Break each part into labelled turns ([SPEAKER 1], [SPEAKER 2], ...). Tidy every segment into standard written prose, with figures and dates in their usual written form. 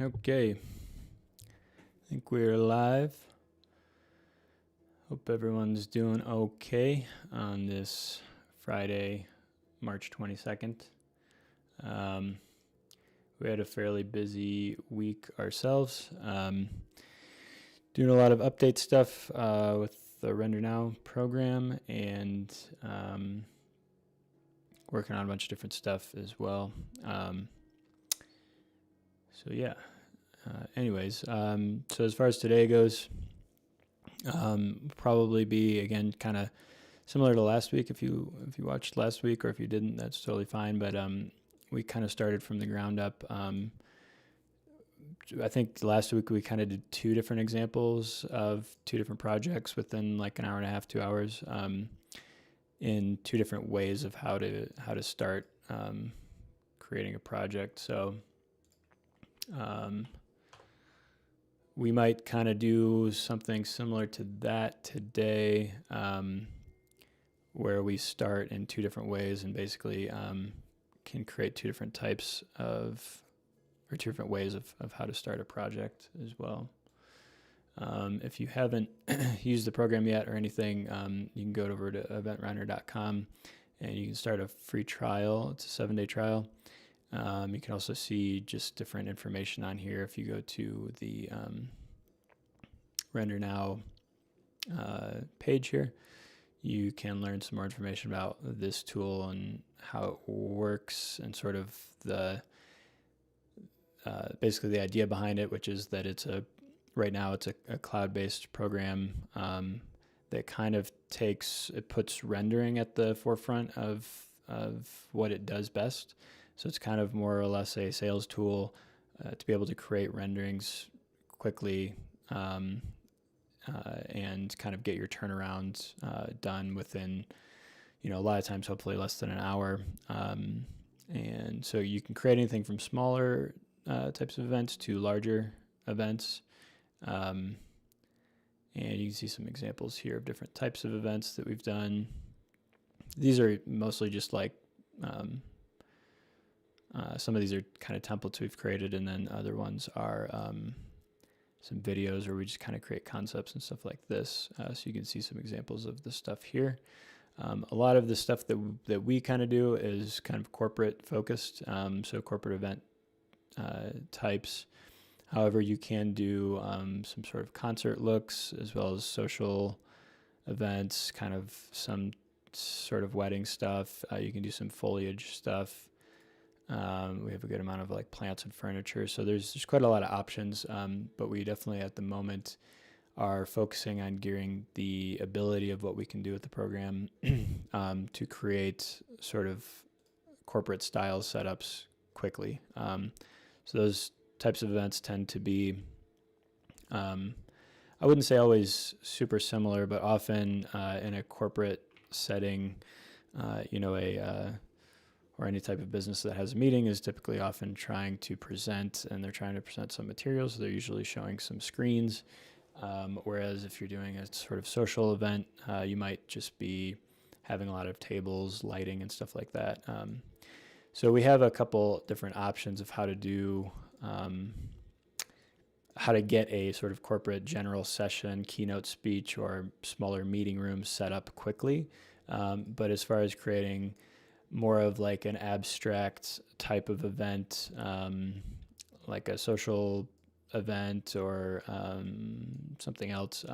[SPEAKER 1] Okay, I think we're live. Hope everyone's doing okay on this Friday, March 22nd. We had a fairly busy week ourselves, doing a lot of update stuff with the RenderNow program and working on a bunch of different stuff as well. So yeah. Anyways, so as far as today goes, probably be again kind of similar to last week. If you watched last week, or if you didn't, that's totally fine. But we kind of started from the ground up. I think last week we kind of did two different examples of two different projects within like an hour and a half, 2 hours, in two different ways of how to start creating a project. So. We might kind of do something similar to that today, where we start in two different ways and basically can create two different types of, or two different ways of how to start a project as well. If you haven't used the program yet or anything, you can go over to EventRender.com and you can start a free trial. It's a 7-day trial. You can also see just different information on here. If you go to the RenderNow page here, you can learn some more information about this tool and how it works and sort of the basically the idea behind it, which is that right now it's a cloud-based program that kind of puts rendering at the forefront of what it does best. So it's kind of more or less a sales tool to be able to create renderings quickly and kind of get your turnaround done within, a lot of times hopefully less than an hour. And so you can create anything from smaller types of events to larger events. And you can see some examples here of different types of events that we've done. These are mostly just like some of these are kind of templates we've created, and then other ones are some videos where we just kind of create concepts and stuff like this. So you can see some examples of the stuff here. A lot of the stuff that we kind of do is kind of corporate focused, so corporate event types. However, you can do some sort of concert looks as well as social events, kind of some sort of wedding stuff. You can do some foliage stuff. We have a good amount of like plants and furniture, so there's quite a lot of options, but we definitely at the moment are focusing on gearing the ability of what we can do with the program to create sort of corporate style setups quickly. So those types of events tend to be, I wouldn't say always super similar, but often in a corporate setting, or any type of business that has a meeting is typically often trying to present, and they're trying to present some materials. So they're usually showing some screens. Whereas if you're doing a sort of social event, you might just be having a lot of tables, lighting, and stuff like that. So we have a couple different options of how to do, how to get a sort of corporate general session, keynote speech, or smaller meeting room set up quickly. But as far as creating more of like an abstract type of event, like a social event or something else.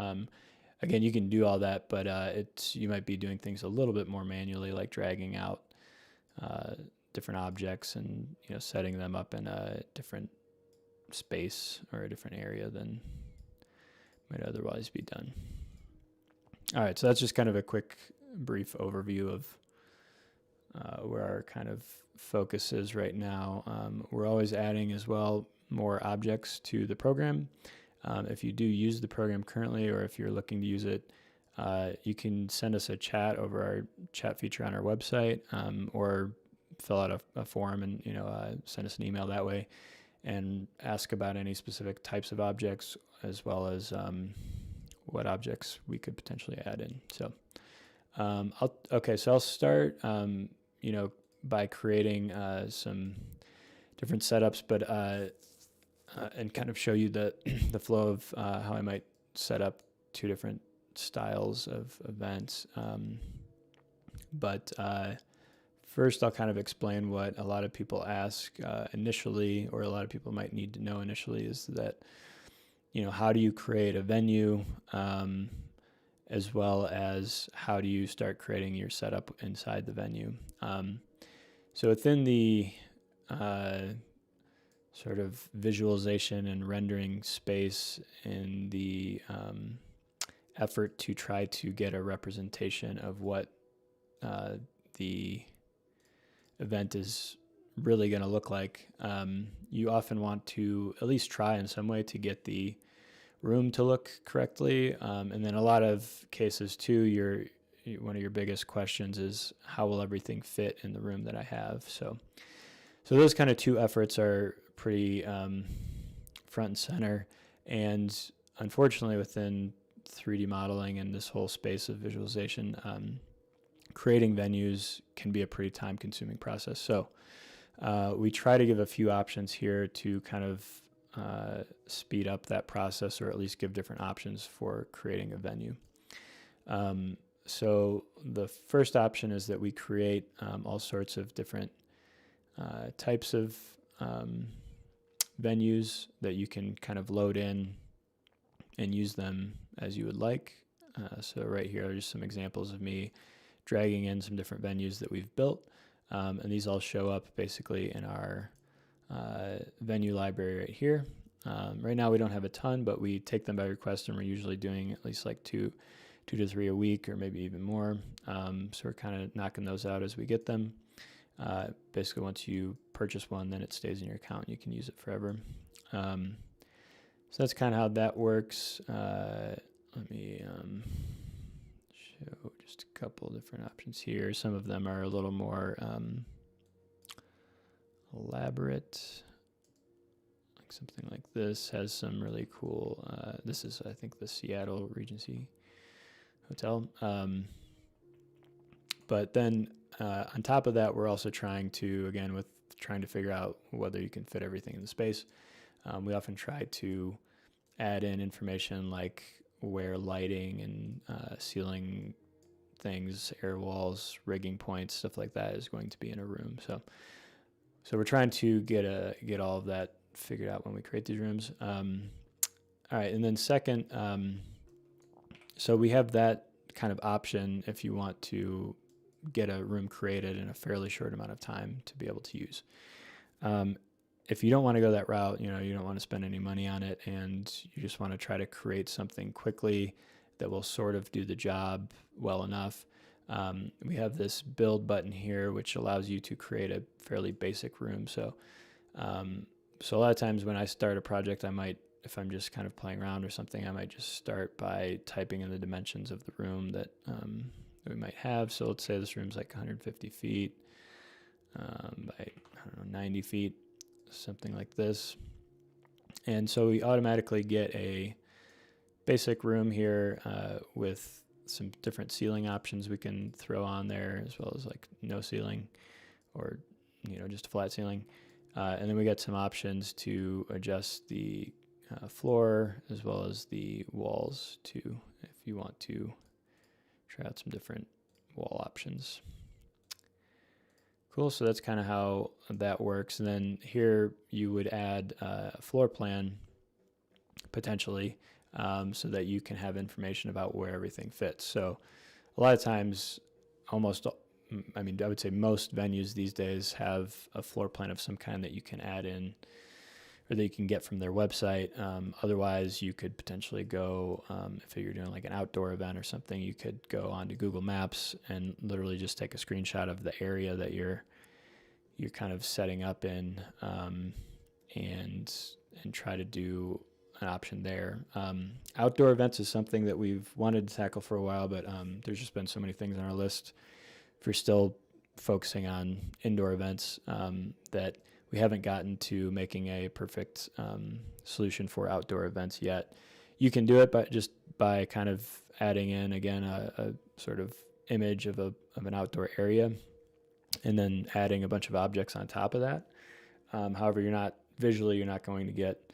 [SPEAKER 1] Again, you can do all that, but you might be doing things a little bit more manually, like dragging out different objects and setting them up in a different space or a different area than might otherwise be done. All right, so that's just kind of a quick, brief overview of where our kind of focus is right now. We're always adding as well more objects to the program. If you do use the program currently, or if you're looking to use it, you can send us a chat over our chat feature on our website, or fill out a form and send us an email that way and ask about any specific types of objects, as well as what objects we could potentially add in. So I'll start by creating some different setups, but and kind of show you the the flow of how I might set up two different styles of events. But first, I'll kind of explain what a lot of people ask initially, or a lot of people might need to know initially, is that, how do you create a venue, as well as how do you start creating your setup inside the venue. So within the sort of visualization and rendering space in the effort to try to get a representation of what the event is really going to look like, you often want to at least try in some way to get the room to look correctly. And then a lot of cases too, one of your biggest questions is how will everything fit in the room that I have? So those kind of two efforts are pretty front and center. And unfortunately, within 3D modeling and this whole space of visualization, creating venues can be a pretty time-consuming process. So we try to give a few options here to kind of speed up that process, or at least give different options for creating a venue. So the first option is that we create all sorts of different types of venues that you can kind of load in and use them as you would like. So right here are just some examples of me dragging in some different venues that we've built. And these all show up basically in our venue library right here. Right now we don't have a ton, but we take them by request, and we're usually doing at least like two to three a week, or maybe even more. So we're kind of knocking those out as we get them. Basically, once you purchase one, then it stays in your account and you can use it forever. So that's kind of how that works. Let me show just a couple different options here. Some of them are a little more elaborate. Like something like this has some really cool, this is, I think, the Seattle Regency Hotel. But then on top of that, we're also trying to figure out whether you can fit everything in the space. We often try to add in information like where lighting and ceiling things, air walls, rigging points, stuff like that is going to be in a room. So we're trying to get all of that figured out when we create these rooms. All right, and then second, so we have that kind of option if you want to get a room created in a fairly short amount of time to be able to use. If you don't want to go that route, you don't want to spend any money on it, and you just want to try to create something quickly that will sort of do the job well enough, we have this build button here, which allows you to create a fairly basic room. So a lot of times when I start a project, I might, if I'm just kind of playing around or something, I might just start by typing in the dimensions of the room that we might have. So let's say this room's like 150 feet by 90 feet, something like this. And so we automatically get a basic room here with some different ceiling options we can throw on there, as well as like no ceiling, or just a flat ceiling. And then we got some options to adjust the floor as well as the walls too, if you want to try out some different wall options. Cool, so that's kind of how that works. And then here you would add a floor plan potentially, so that you can have information about where everything fits. So a lot of times, I would say most venues these days have a floor plan of some kind that you can add in, or that you can get from their website. Otherwise, you could potentially go, if you're doing like an outdoor event or something, you could go onto Google Maps and literally just take a screenshot of the area that you're kind of setting up in, and try to do an option there. Outdoor events is something that we've wanted to tackle for a while, but there's just been so many things on our list for still focusing on indoor events that we haven't gotten to making a perfect solution for outdoor events yet. You can do it by kind of adding in, again, a sort of image of an outdoor area, and then adding a bunch of objects on top of that. However, you're not going to get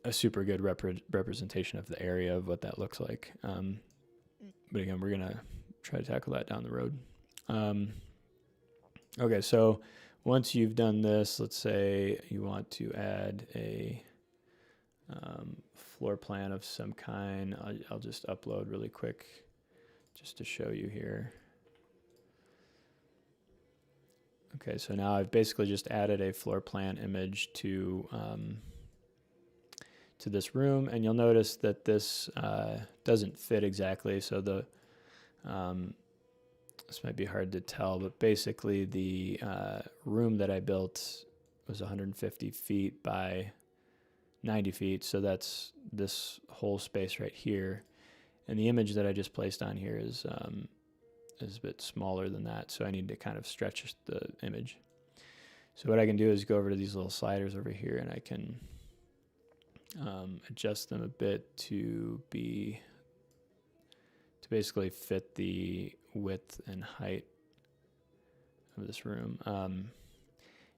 [SPEAKER 1] a super good representation of the area of what that looks like. But again, we're going to try to tackle that down the road. Okay, so once you've done this, let's say you want to add a floor plan of some kind. I'll just upload really quick just to show you here. Okay, so now I've basically just added a floor plan image to this room, and you'll notice that this doesn't fit exactly. So this might be hard to tell, but basically the room that I built was 150 feet by 90 feet. So that's this whole space right here. And the image that I just placed on here is a bit smaller than that. So I need to kind of stretch the image. So what I can do is go over to these little sliders over here, and I can adjust them a bit to basically fit the width and height of this room.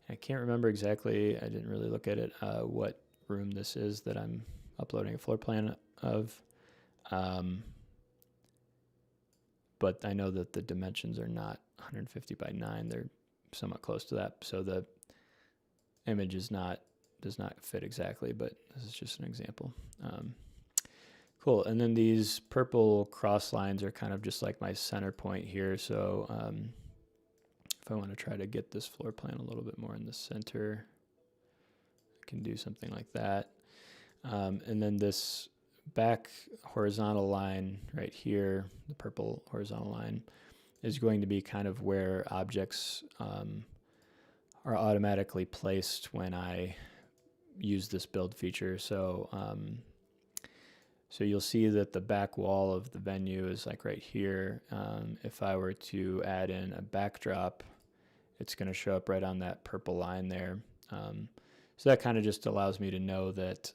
[SPEAKER 1] I can't remember exactly, I didn't really look at it, what room this is that I'm uploading a floor plan of. But I know that the dimensions are not 150 by 9, they're somewhat close to that. So the image does not fit exactly, but this is just an example. Cool, and then these purple cross lines are kind of just like my center point here. So if I want to try to get this floor plan a little bit more in the center, I can do something like that. And then this back horizontal line right here, the purple horizontal line, is going to be kind of where objects are automatically placed when I use this build feature. So so you'll see that the back wall of the venue is like right here. If I were to add in a backdrop, it's going to show up right on that purple line there. So that kind of just allows me to know that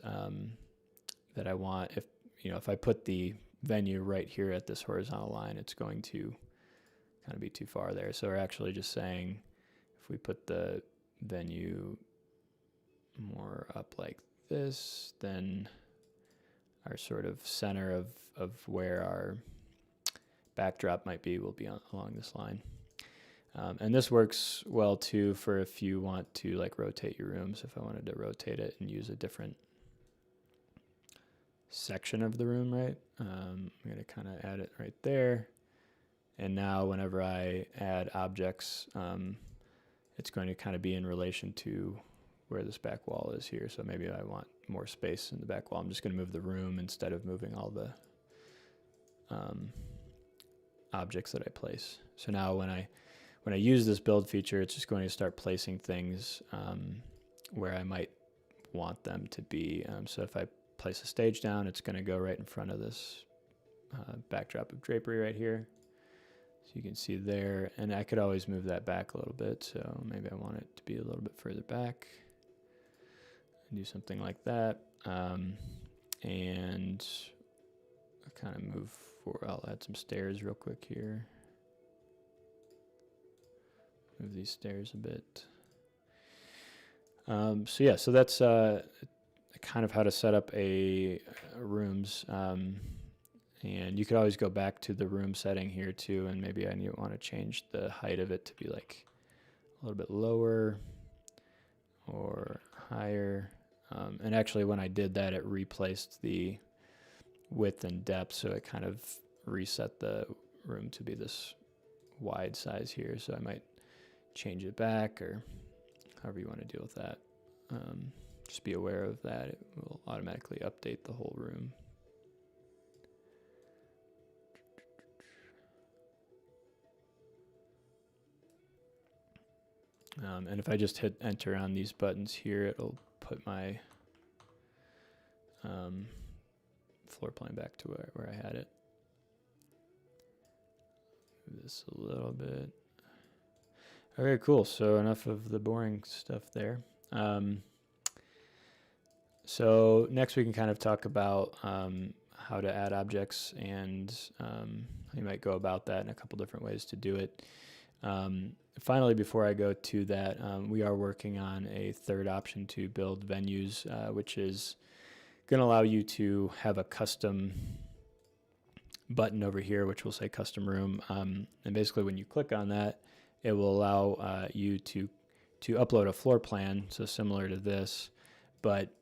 [SPEAKER 1] that I want, if I put the venue right here at this horizontal line, it's going to kind of be too far there. So we're actually just saying if we put the venue more up like this, then our sort of center of where our backdrop might be will be along this line. And this works well too for if you want to like rotate your rooms. If I wanted to rotate it and use a different section of the room, right? I'm going to kind of add it right there. And now whenever I add objects, it's going to kind of be in relation to where this back wall is here. So maybe I want more space in the back wall. I'm just going to move the room instead of moving all the objects that I place. So now when I use this build feature, it's just going to start placing things where I might want them to be. So if I place a stage down, it's going to go right in front of this backdrop of drapery right here. So you can see there, and I could always move that back a little bit. So maybe I want it to be a little bit further back and do something like that. And I'll kind of move forward. I'll add some stairs real quick here. Move these stairs a bit. So yeah, so that's kind of how to set up a rooms. And you could always go back to the room setting here too, and maybe I want to change the height of it to be like a little bit lower or higher. And actually when I did that, it replaced the width and depth, so it kind of reset the room to be this wide size here. So I might change it back, or however you want to deal with that. Just be aware of that. It will automatically update the whole room. And if I just hit enter on these buttons here, it'll put my floor plan back to where I had it. Move this a little bit. Okay, cool. So enough of the boring stuff there. So next we can kind of talk about how to add objects and how you might go about that, and a couple different ways to do it. Finally, before I go to that, we are working on a third option to build venues, which is going to allow you to have a custom button over here, which will say custom room. And basically when you click on that, it will allow you to upload a floor plan, so similar to this. But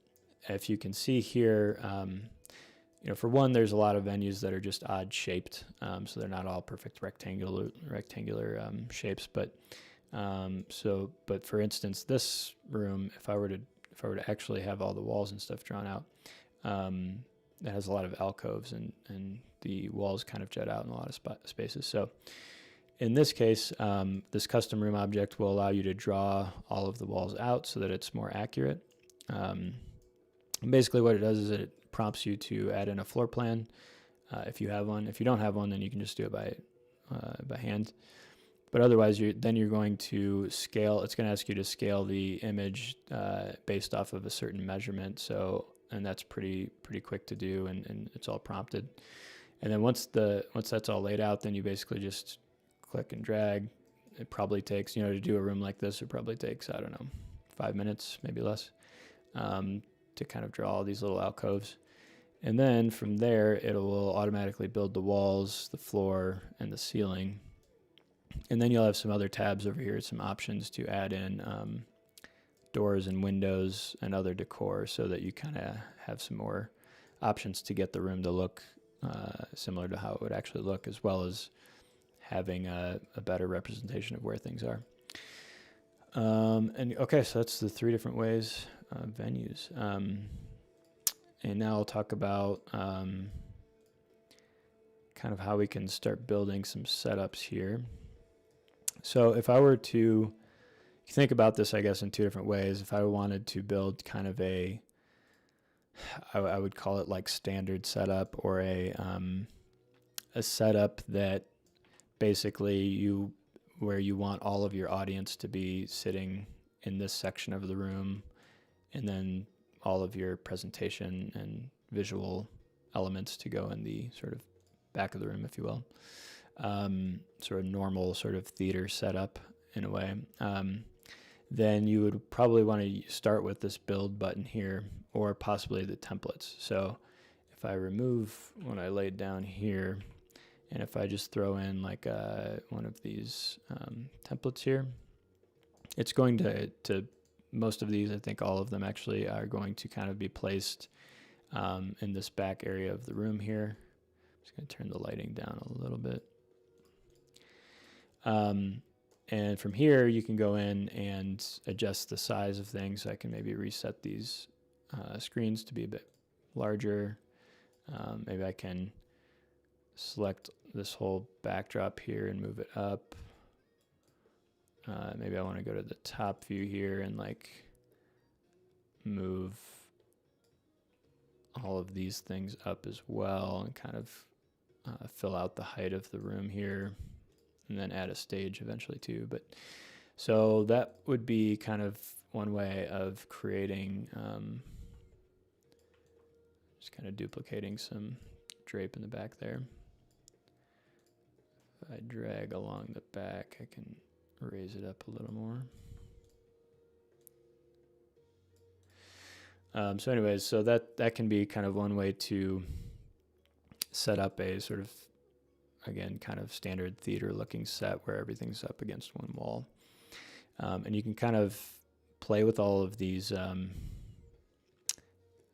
[SPEAKER 1] if you can see here, you know, for one, there's a lot of venues that are just odd shaped, so they're not all perfect rectangular shapes. But but for instance, this room, if I were to actually have all the walls and stuff drawn out, it has a lot of alcoves and the walls kind of jut out in a lot of spaces. So in this case, this custom room object will allow you to draw all of the walls out so that it's more accurate. Basically what it does is it prompts you to add in a floor plan if you have one. If you don't have one, then you can just do it by hand. But otherwise, then you're going to scale. It's going to ask you to scale the image based off of a certain measurement. So, and that's pretty quick to do, and it's all prompted. And then once that's all laid out, then you basically just click and drag. It probably takes, you know, to do a room like this, it probably takes, I don't know, 5 minutes, maybe less, to kind of draw all these little alcoves. And then from there, it will automatically build the walls, the floor, and the ceiling. And then you'll have some other tabs over here, some options to add in doors and windows and other decor, so that you kind of have some more options to get the room to look similar to how it would actually look, as well as having a better representation of where things are. And okay, so that's the 3 different ways, venues. And now I'll talk about kind of how we can start building some setups here. So if I were to think about this, I guess, in 2 different ways. If I wanted to build kind of I would call it like standard setup, or a setup that basically where you want all of your audience to be sitting in this section of the room, and then all of your presentation and visual elements to go in the sort of back of the room, if you will. Sort of normal sort of theater setup in a way. Then you would probably want to start with this build button here, or possibly the templates. So if I remove what I laid down here, and if I just throw in like one of these templates here, it's going to most of these, I think all of them actually, are going to kind of be placed in this back area of the room here. I'm just going to turn the lighting down a little bit. And from here, you can go in and adjust the size of things. I can maybe reset these screens to be a bit larger. Maybe I can select this whole backdrop here and move it up. Maybe I want to go to the top view here and like move all of these things up as well, and kind of fill out the height of the room here, and then add a stage eventually too. But so that would be kind of one way of creating, just kind of duplicating some drape in the back there. If I drag along the back, I can raise it up a little more. So anyways, so that can be kind of one way to set up a sort of, again, kind of standard theater looking set where everything's up against one wall. And you can kind of play with all of these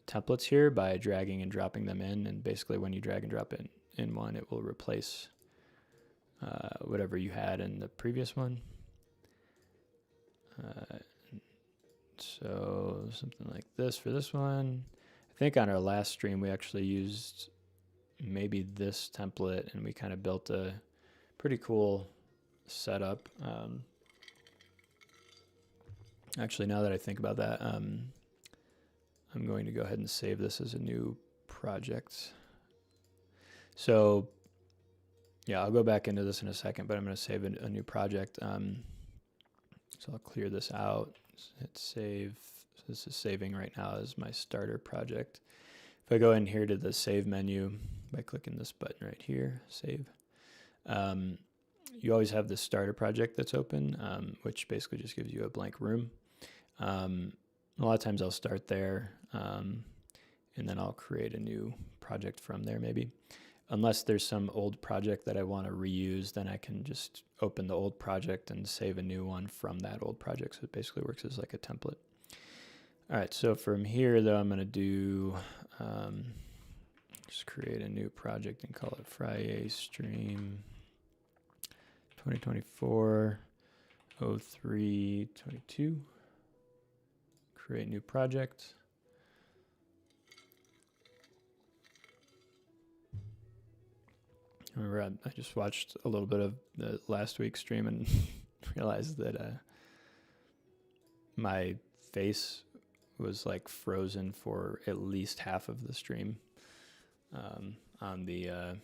[SPEAKER 1] templates here by dragging and dropping them in. And basically when you drag and drop in one, it will replace whatever you had in the previous one. So something like this for this one. I think on our last stream, we actually used maybe this template, and we kind of built a pretty cool setup. Actually, now that I think about that, I'm going to go ahead and save this as a new project. So yeah, I'll go back into this in a second, but I'm going to save a new project. So I'll clear this out, hit save. So this is saving right now as my starter project. If I go in here to the save menu by clicking this button right here, save, you always have the starter project that's open, which basically just gives you a blank room. A lot of times I'll start there, and and then I'll create a new project from there maybe. Unless there's some old project that I want to reuse, then I can just open the old project and save a new one from that old project. So it basically works as like a template. All right, so from here though, I'm going to do, just create a new project and call it Friday Stream 2024 0322. Create new project. Remember, I just watched a little bit of the last week's stream and realized that my face was like frozen for at least half of the stream on the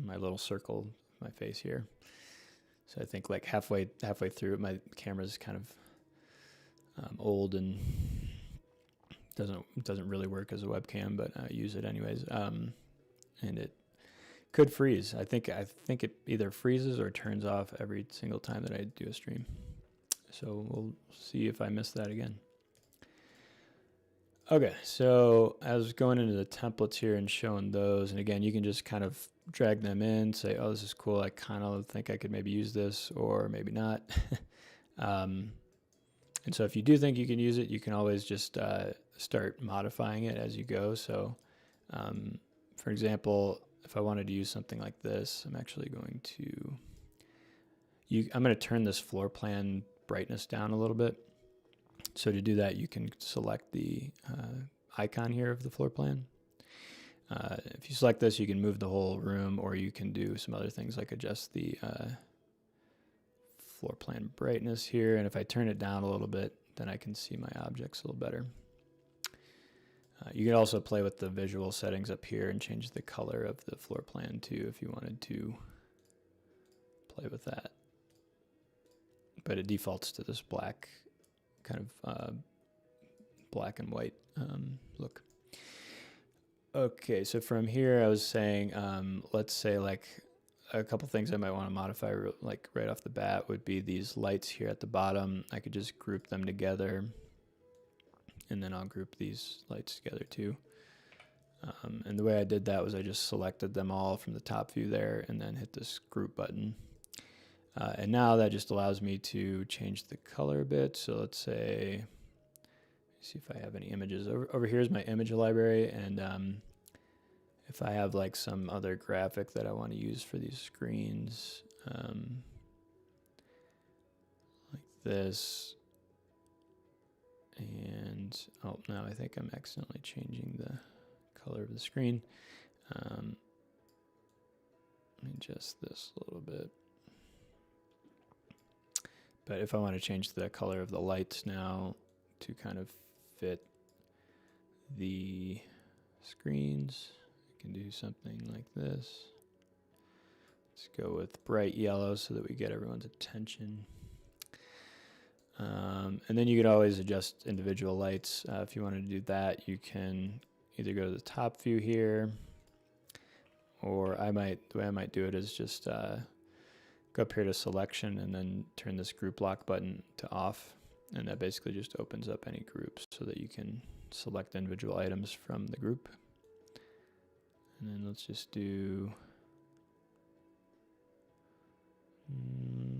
[SPEAKER 1] my little circle, my face here. So I think like halfway through, my camera's kind of old and doesn't really work as a webcam, but I use it anyways. And it could freeze. I think it either freezes or turns off every single time that I do a stream. So we'll see if I miss that again. Okay, so I was going into the templates here and showing those, and again, you can just kind of drag them in, say, oh, this is cool, I kind of think I could maybe use this, or maybe not. And so if you do think you can use it, you can always just start modifying it as you go. So for example, if I wanted to use something like this, I'm actually going to, I'm going to turn this floor plan brightness down a little bit. So to do that, you can select the icon here of the floor plan. If you select this, you can move the whole room, or you can do some other things like adjust the floor plan brightness here. And if I turn it down a little bit, then I can see my objects a little better. You can also play with the visual settings up here and change the color of the floor plan too if you wanted to play with that. But it defaults to this black, kind of black and white look. Okay, so from here I was saying, let's say like a couple things I might want to modify like right off the bat would be these lights here at the bottom. I could just group them together, and then I'll group these lights together too. And the way I did that was I just selected them all from the top view there and then hit this group button. And now that just allows me to change the color a bit. So let's say, see if I have any images. Over here is my image library, and if I have like some other graphic that I want to use for these screens, like this, and oh, now I think I'm accidentally changing the color of the screen. Let me adjust this a little bit. But if I want to change the color of the lights now to kind of fit the screens, I can do something like this. Let's go with bright yellow so that we get everyone's attention. And then you could always adjust individual lights. If you wanted to do that, you can either go to the top view here, or the way I might do it is just go up here to selection and then turn this group lock button to off. And that basically just opens up any groups so that you can select individual items from the group. And then let's just do,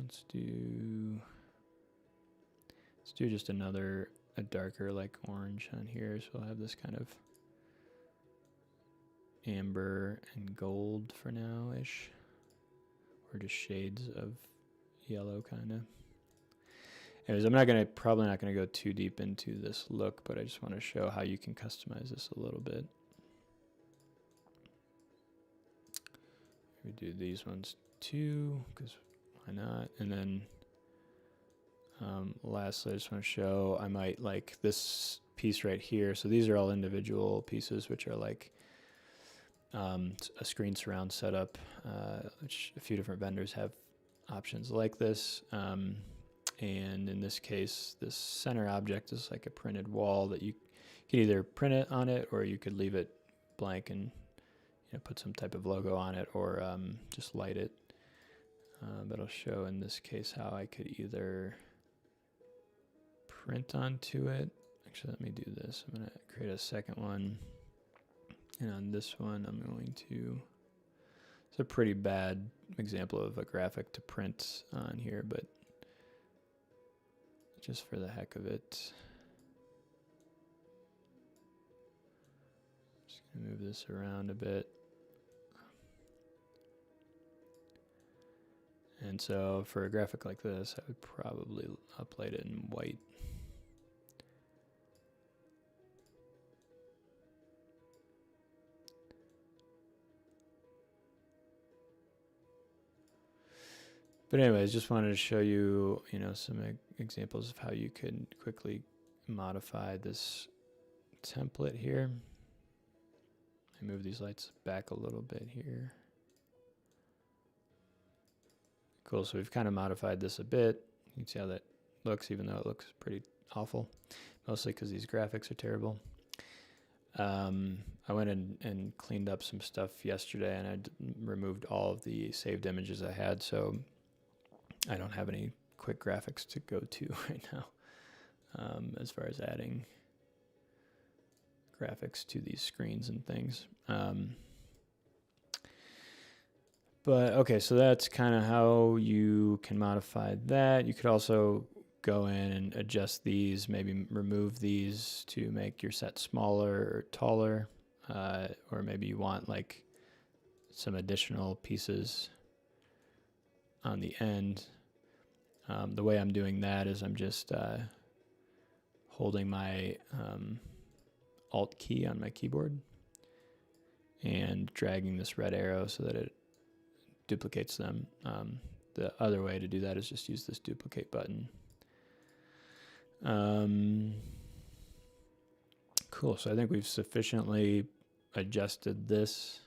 [SPEAKER 1] let's do just a darker like orange on here. So I'll have this kind of amber and gold for now-ish, or just shades of yellow kind of. Anyways, I'm probably not gonna go too deep into this look, but I just want to show how you can customize this a little bit. We do these ones too, because why not? And then lastly, I just want to show, I might like this piece right here. So these are all individual pieces, which are like a screen surround setup, which a few different vendors have options like this. And in this case, this center object is like a printed wall that you can either print it on it, or you could leave it blank and put some type of logo on it, or just light it. But I'll show in this case how I could either print onto it. Actually, let me do this. I'm going to create a second one. And on this one, I'm going to, it's a pretty bad example of a graphic to print on here, but just for the heck of it, just going to move this around a bit. And so for a graphic like this, I would probably upload it in white. But anyways, just wanted to show you, some examples of how you could quickly modify this template here. I move these lights back a little bit here. Cool, so we've kind of modified this a bit. You can see how that looks, even though it looks pretty awful, mostly because these graphics are terrible. I went and cleaned up some stuff yesterday, and I removed all of the saved images I had, so I don't have any quick graphics to go to right now as far as adding graphics to these screens and things. But okay, so that's kind of how you can modify that. You could also go in and adjust these, maybe remove these to make your set smaller or taller, or maybe you want like some additional pieces on the end. The way I'm doing that is I'm just holding my Alt key on my keyboard and dragging this red arrow so that it duplicates them. The other way to do that is just use this duplicate button. Cool, so I think we've sufficiently adjusted this.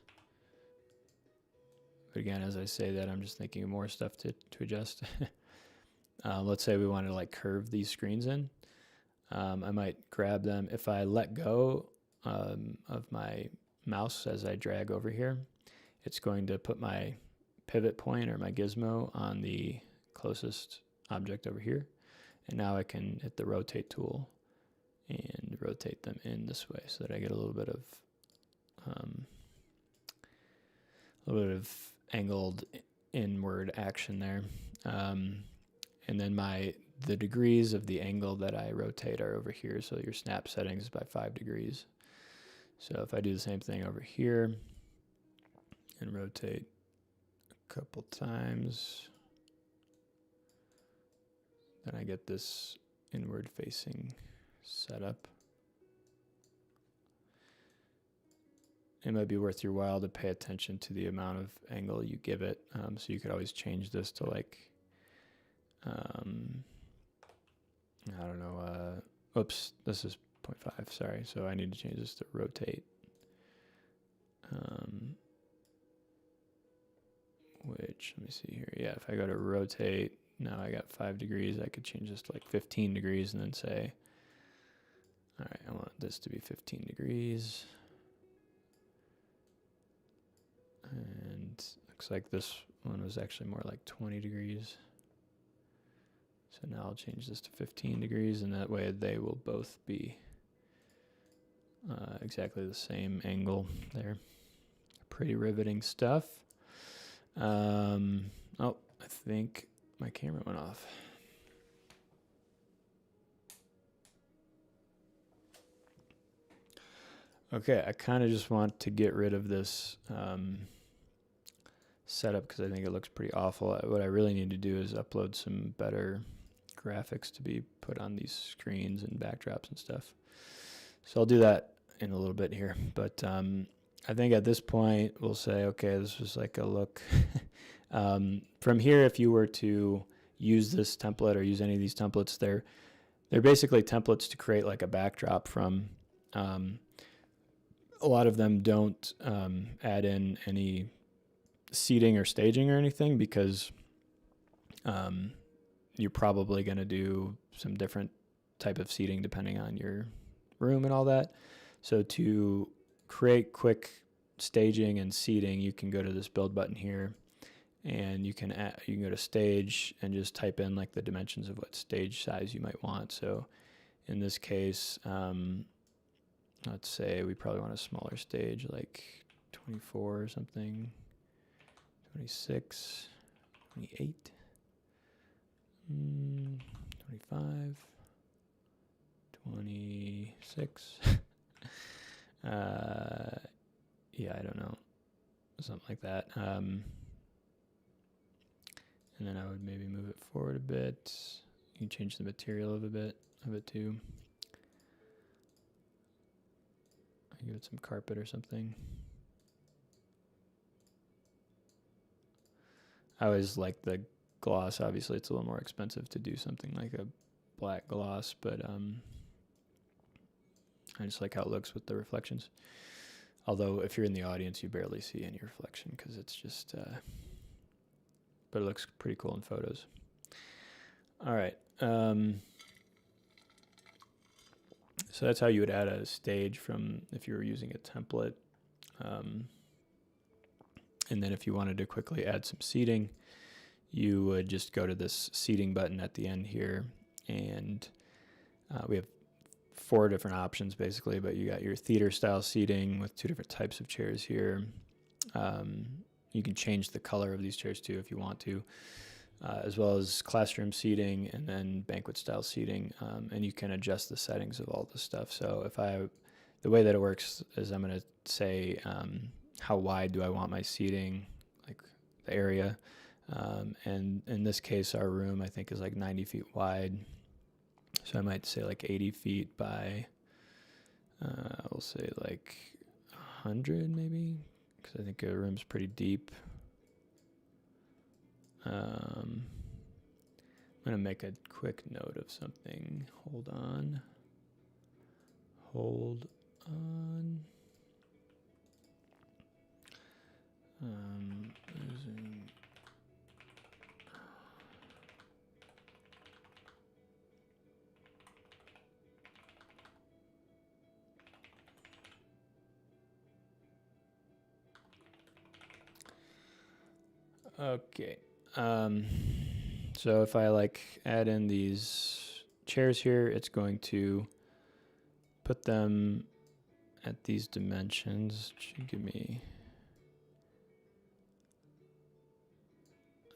[SPEAKER 1] But again, as I say that, I'm just thinking of more stuff to adjust. Let's say we want to like curve these screens in. I might grab them. If I let go of my mouse as I drag over here, it's going to put my pivot point or my gizmo on the closest object over here. And now I can hit the rotate tool and rotate them in this way so that I get a little bit of angled inward action there. And then the degrees of the angle that I rotate are over here. So your snap settings is by 5 degrees. So if I do the same thing over here and rotate a couple times, then I get this inward facing setup. It might be worth your while to pay attention to the amount of angle you give it. So you could always change this to like, I don't know, oops, this is 0.5, sorry. So I need to change this to rotate. Which, let me see here. Yeah, if I go to rotate, now I got 5 degrees. I could change this to like 15 degrees and then say, all right, I want this to be 15 degrees. And looks like this one was actually more like 20 degrees. So now I'll change this to 15 degrees, and that way they will both be exactly the same angle there. Pretty riveting stuff. Oh, I think my camera went off. Okay, I kind of just want to get rid of this setup because I think it looks pretty awful. What I really need to do is upload some better graphics to be put on these screens and backdrops and stuff. So I'll do that in a little bit here. But I think at this point we'll say, okay, this was like a look. From here, if you were to use this template or use any of these templates, they're basically templates to create like a backdrop from. A lot of them don't add in any seating or staging or anything because you're probably going to do some different type of seating depending on your room and all that. So to create quick staging and seating, you can go to this build button here and you can go to stage and just type in like the dimensions of what stage size you might want. So in this case, let's say we probably want a smaller stage, like 24 or something, 26, 28, 25, 26. Yeah, I don't know, something like that. And then I would maybe move it forward a bit. You can change the material of it too. I give it some carpet or something. I always like the gloss. Obviously, it's a little more expensive to do something like a black gloss, but I just like how it looks with the reflections. Although if you're in the audience, you barely see any reflection because it's just, but it looks pretty cool in photos. All right. So that's how you would add a stage from if you were using a template. And then if you wanted to quickly add some seating, you would just go to this seating button at the end here. And we have 4 different options basically, but you got your theater style seating with 2 different types of chairs here. You can change the color of these chairs too if you want to, as well as classroom seating and then banquet style seating. And you can adjust the settings of all this stuff. So the way that it works is I'm going to say, how wide do I want my seating, like the area. And in this case, our room, I think, is like 90 feet wide. So I might say like 80 feet by, we'll say like 100 maybe, because I think a room's pretty deep. I'm going to make a quick note of something. Hold on. Okay. So if I like add in these chairs here, it's going to put them at these dimensions. It should give me.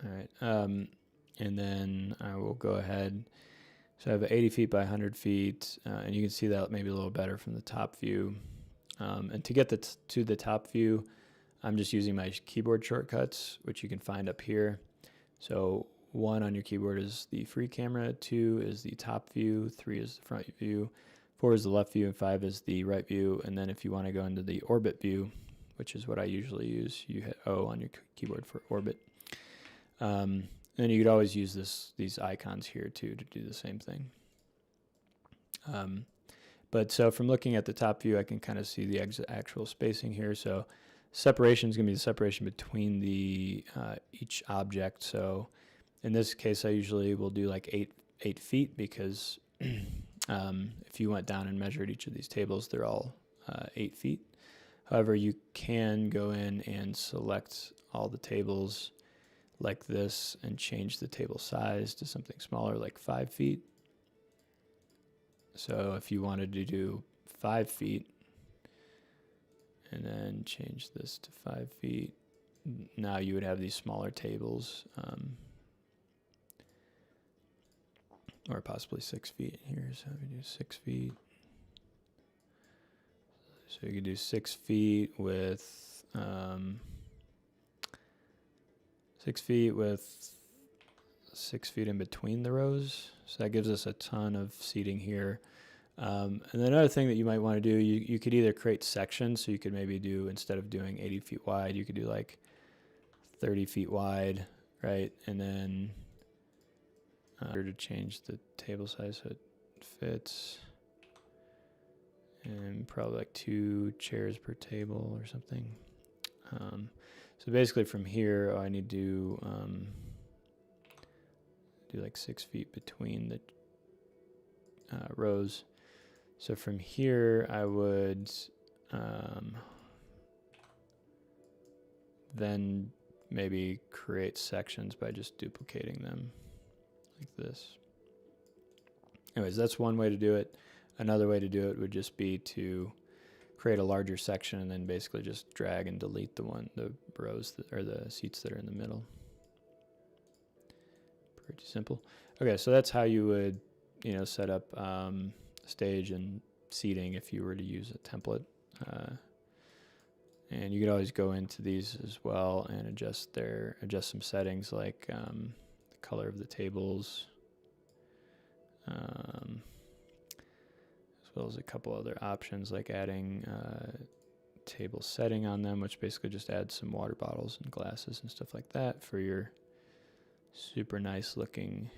[SPEAKER 1] All right. And then I will go ahead. So I have 80 feet by 100 feet, and you can see that maybe a little better from the top view. And to get to the top view, I'm just using my keyboard shortcuts, which you can find up here. So 1 on your keyboard is the free camera, 2 is the top view, 3 is the front view, 4 is the left view, and 5 is the right view. And then if you want to go into the orbit view, which is what I usually use, you hit O on your keyboard for orbit. Then you could always use these icons here too to do the same thing. But so from looking at the top view, I can kind of see the actual spacing here. So separation is going to be the separation between the each object. So in this case, I usually will do like 8 feet because if you went down and measured each of these tables, they're all 8 feet. However, you can go in and select all the tables like this and change the table size to something smaller, like 5 feet. So if you wanted to do 5 feet and then change this to 5 feet, now you would have these smaller tables, or possibly 6 feet here. So we do 6 feet. So you could do 6 feet with 6 feet with 6 feet in between the rows. So that gives us a ton of seating here. And then another thing that you might want to do, you could either create sections. So you could maybe do, instead of doing 80 feet wide, you could do like 30 feet wide, right? And then to change the table size so it fits. And probably like 2 chairs per table or something. So basically from here, I need to do like 6 feet between the rows. So from here, I would then maybe create sections by just duplicating them like this. Anyways, that's one way to do it. Another way to do it would just be to create a larger section and then basically just drag and delete the rows or the seats that are in the middle. Pretty simple. Okay, so that's how you would, set up stage and seating if you were to use a template. And you could always go into these as well and adjust some settings like the color of the tables, as well as a couple other options like adding table setting on them, which basically just adds some water bottles and glasses and stuff like that for your super nice looking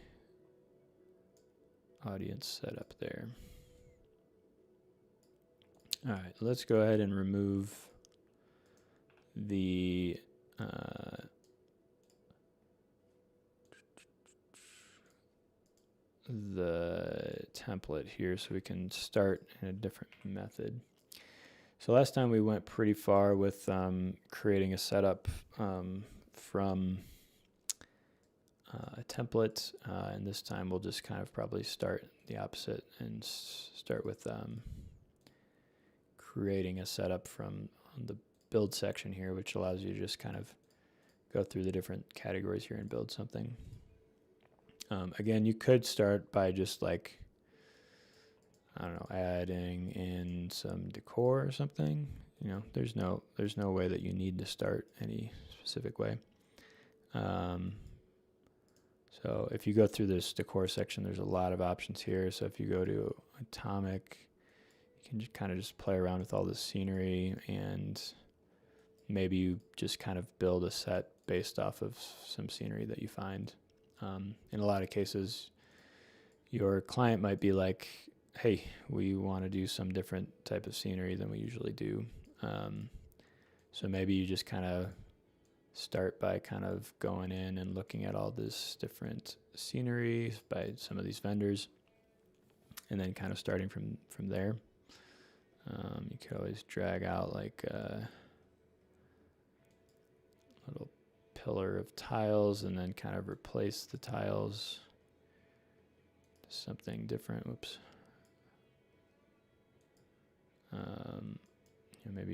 [SPEAKER 1] audience setup there. All right, let's go ahead and remove the template here so we can start in a different method. So last time we went pretty far with creating a setup from a template, and this time we'll just kind of probably start the opposite and start with creating a setup from the build section here, which allows you to just kind of go through the different categories here and build something. Again, you could start by just like, I don't know, adding in some decor or something. There's no way that you need to start any specific way. So if you go through this decor section, there's a lot of options here. So if you go to Atomic, you can kind of just play around with all this scenery, and maybe you just kind of build a set based off of some scenery that you find. In a lot of cases, your client might be like, hey, we want to do some different type of scenery than we usually do. So maybe you just kind of start by kind of going in and looking at all this different scenery by some of these vendors, and then kind of starting from there. You could always drag out like a little pillar of tiles and then kind of replace the tiles to something different. Whoops. Maybe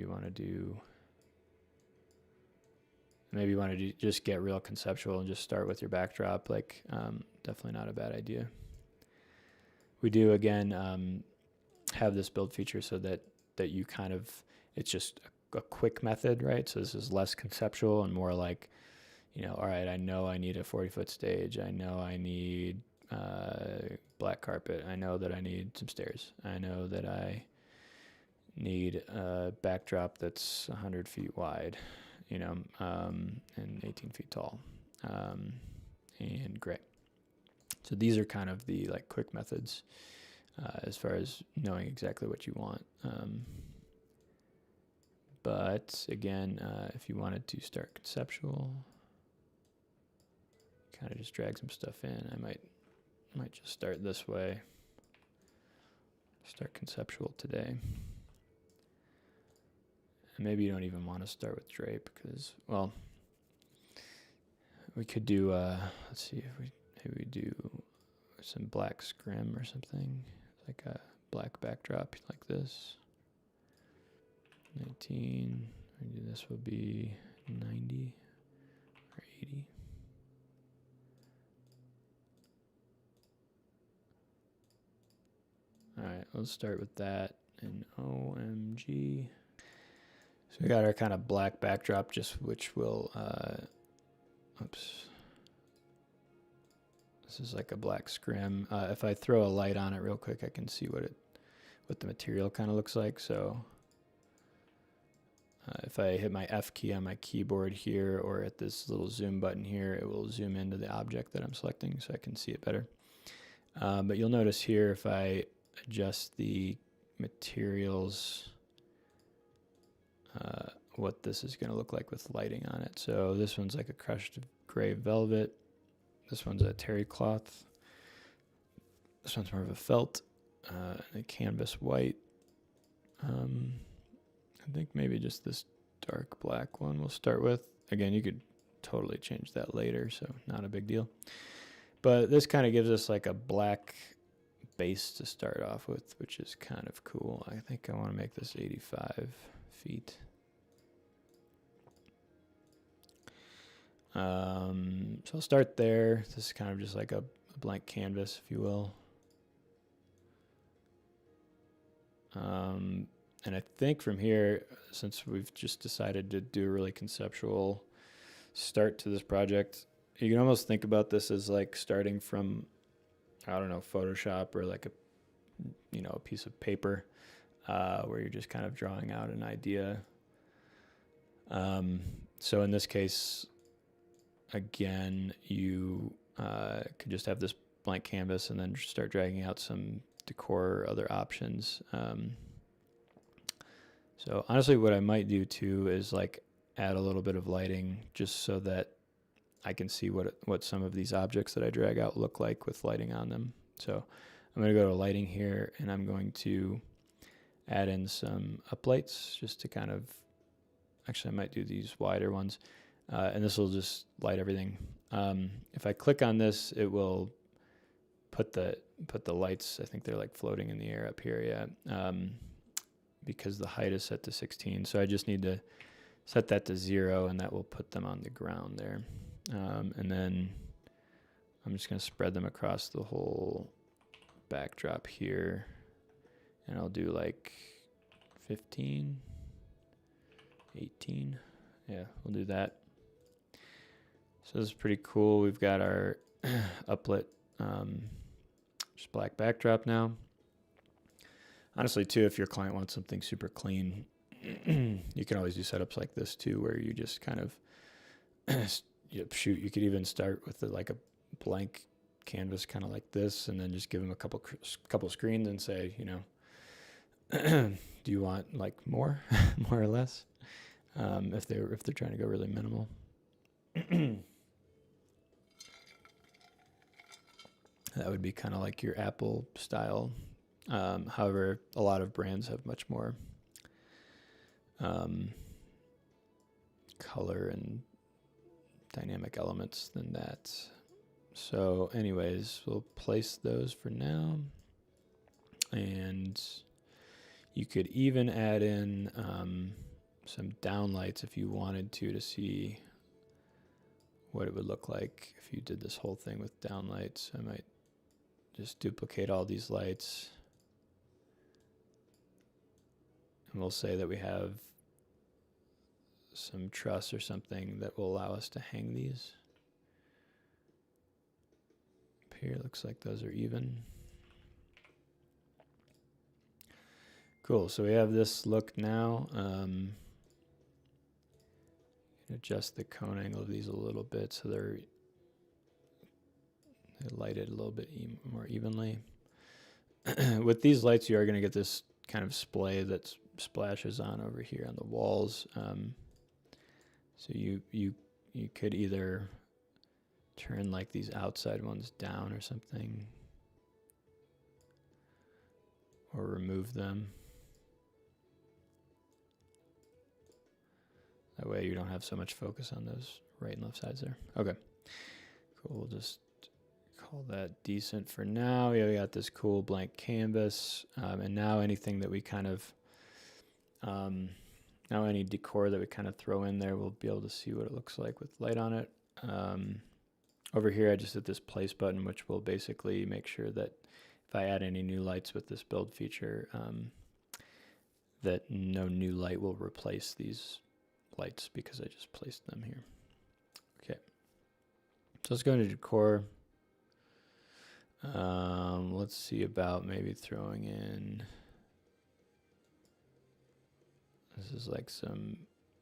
[SPEAKER 1] you want to just get real conceptual and just start with your backdrop. Like, definitely not a bad idea. We do again have this build feature so that you kind of, it's just a quick method, right? So this is less conceptual and more like, all right, I know I need a 40-foot stage. I know I need black carpet. I know that I need some stairs. I know that I need a backdrop that's 100 feet wide, and 18 feet tall, and gray. So these are kind of the like quick methods as far as knowing exactly what you want. But again, if you wanted to start conceptual, kind of just drag some stuff in. I might just start this way. Start conceptual today. And maybe you don't even want to start with drape because, well, we could do, let's see if we do some black scrim or something, like a black backdrop like this. 19, maybe this will be 90 or 80. All right, let's start with that in OMG. So we got our kind of black backdrop, which will, oops. This is like a black scrim. If I throw a light on it real quick, I can see what the material kind of looks like. So if I hit my F key on my keyboard here or at this little zoom button here, it will zoom into the object that I'm selecting so I can see it better. But you'll notice here if I adjust the materials, what this is going to look like with lighting on it. So this one's like a crushed gray velvet. This one's a terry cloth. This one's more of a felt, a canvas white. I think maybe just this dark black one we'll start with. Again, you could totally change that later, so not a big deal. But this kind of gives us like a black base to start off with, which is kind of cool. I think I want to make this 85 feet. So I'll start there. This is kind of just like a blank canvas, if you will. And I think from here, since we've just decided to do a really conceptual start to this project, you can almost think about this as like starting from, I don't know, Photoshop or like a piece of paper, where you're just kind of drawing out an idea. So in this case, again, you could just have this blank canvas and then start dragging out some decor or other options. So honestly, what I might do too is like add a little bit of lighting just so that I can see what some of these objects that I drag out look like with lighting on them. So I'm going to go to lighting here, and I'm going to add in some uplights just to kind of, actually I might do these wider ones, and this will just light everything. If I click on this, it will put the lights, I think they're like floating in the air up here, yeah, because the height is set to 16. So I just need to set that to 0, and that will put them on the ground there. And then I'm just going to spread them across the whole backdrop here, and I'll do like 15, 18. Yeah, we'll do that. So this is pretty cool. We've got our uplit, just black backdrop now. Honestly, too, if your client wants something super clean, you can always do setups like this too, where you just kind of shoot. You could even start with like a blank canvas, kind of like this, and then just give them a couple screens and say, do you want like more, more or less? If they're trying to go really minimal. That would be kind of like your Apple style. However, a lot of brands have much more color and dynamic elements than that. So anyways, we'll place those for now. And you could even add in some downlights if you wanted to see what it would look like if you did this whole thing with downlights. I might just duplicate all these lights. And we'll say that we have some truss or something that will allow us to hang these. Up here, looks like those are even. Cool, so we have this look now. Adjust the cone angle of these a little bit so they're lighted a little bit more evenly. With these lights, you are going to get this kind of splay that splashes on over here on the walls. So you could either turn like these outside ones down or something, or remove them. That way you don't have so much focus on those right and left sides there. Okay, cool. We'll just call that decent for now. Yeah, we got this cool blank canvas. And now anything that we kind of, now any decor that we kind of throw in there, we'll be able to see what it looks like with light on it. Over here, I just hit this place button, which will basically make sure that if I add any new lights with this build feature, that no new light will replace these lights because I just placed them here. Okay, so let's go into decor. Let's see about maybe throwing in, this is like some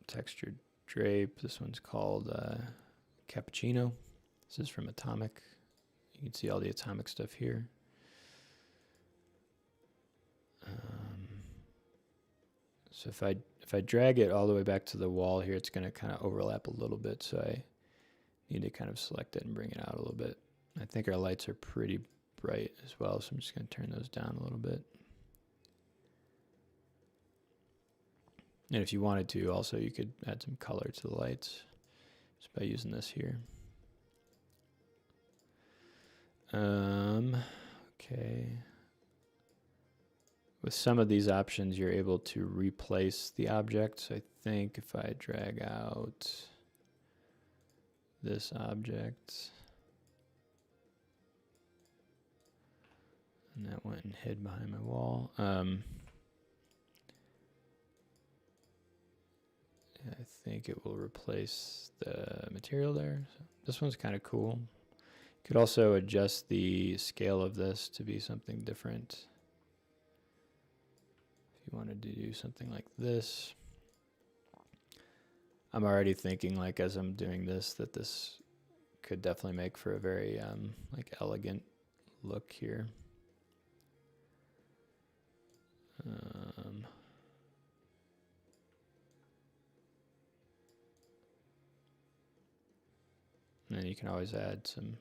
[SPEAKER 1] textured drape. This one's called Cappuccino. This is from Atomic. You can see all the Atomic stuff here. So if I drag it all the way back to the wall here, it's going to kind of overlap a little bit. So I need to kind of select it and bring it out a little bit. I think our lights are pretty bright as well, so I'm just going to turn those down a little bit. And if you wanted to, also, you could add some color to the lights. just by using this here. Okay. With some of these options, you're able to replace the object. So I think if I drag out this object, and that went and hid behind my wall. I think it will replace the material there. So this one's kind of cool. You could also adjust the scale of this to be something different. If you wanted to do something like this. I'm already thinking, like, as I'm doing this, that this could definitely make for a very like elegant look here. And then you can always add some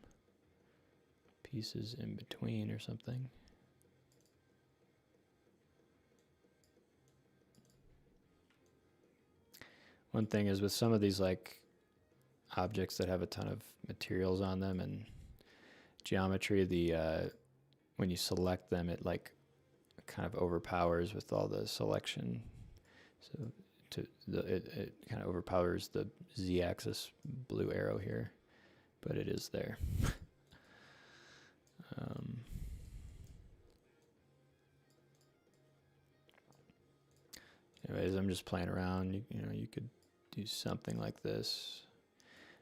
[SPEAKER 1] pieces in between or something. One thing is with some of these like objects that have a ton of materials on them and geometry, when you select them, it like kind of overpowers with all the selection. So it kind of overpowers the z-axis blue arrow here, but it is there. Anyways, I'm just playing around. You know, you could do something like this.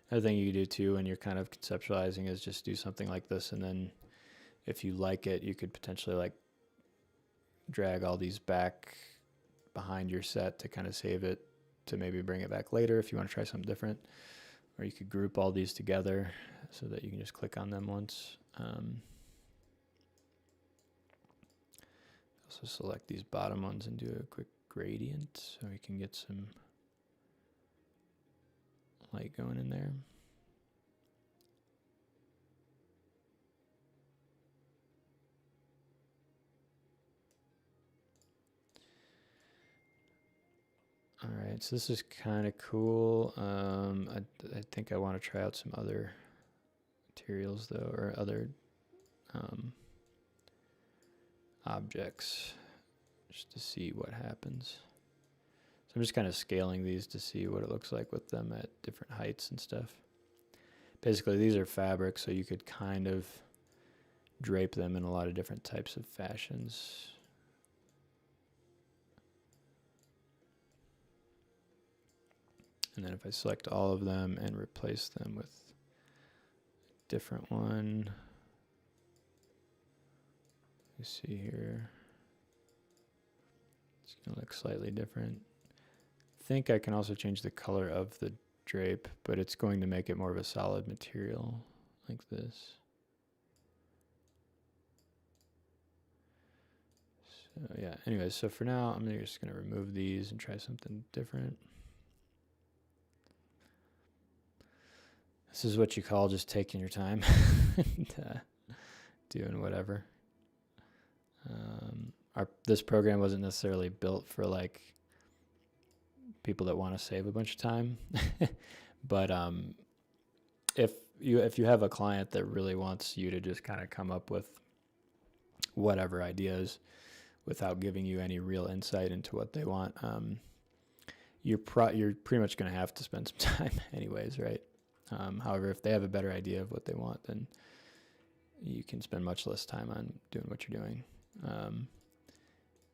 [SPEAKER 1] Another thing you could do too when you're kind of conceptualizing is just do something like this, and then if you like it, you could potentially like drag all these back behind your set to kind of save it to maybe bring it back later if you want to try something different. Or you could group all these together so that you can just click on them once. Also select these bottom ones and do a quick gradient so we can get some light going in there. All right, so this is kind of cool. I think I want to try out some other materials though, or other objects, just to see what happens. So I'm just kind of scaling these to see what it looks like with them at different heights and stuff. Basically, these are fabric, so you could kind of drape them in a lot of different types of fashions. And then if I select all of them and replace them with a different one, you see here, it's going to look slightly different. I think I can also change the color of the drape, but it's going to make it more of a solid material like this. So yeah, anyways, so for now, I'm just going to remove these and try something different. This is what you call just taking your time and doing whatever. This program wasn't necessarily built for like people that want to save a bunch of time, but if you have a client that really wants you to just kind of come up with whatever ideas without giving you any real insight into what they want, you're pretty much going to have to spend some time anyways, right? However, if they have a better idea of what they want, then you can spend much less time on doing what you're doing.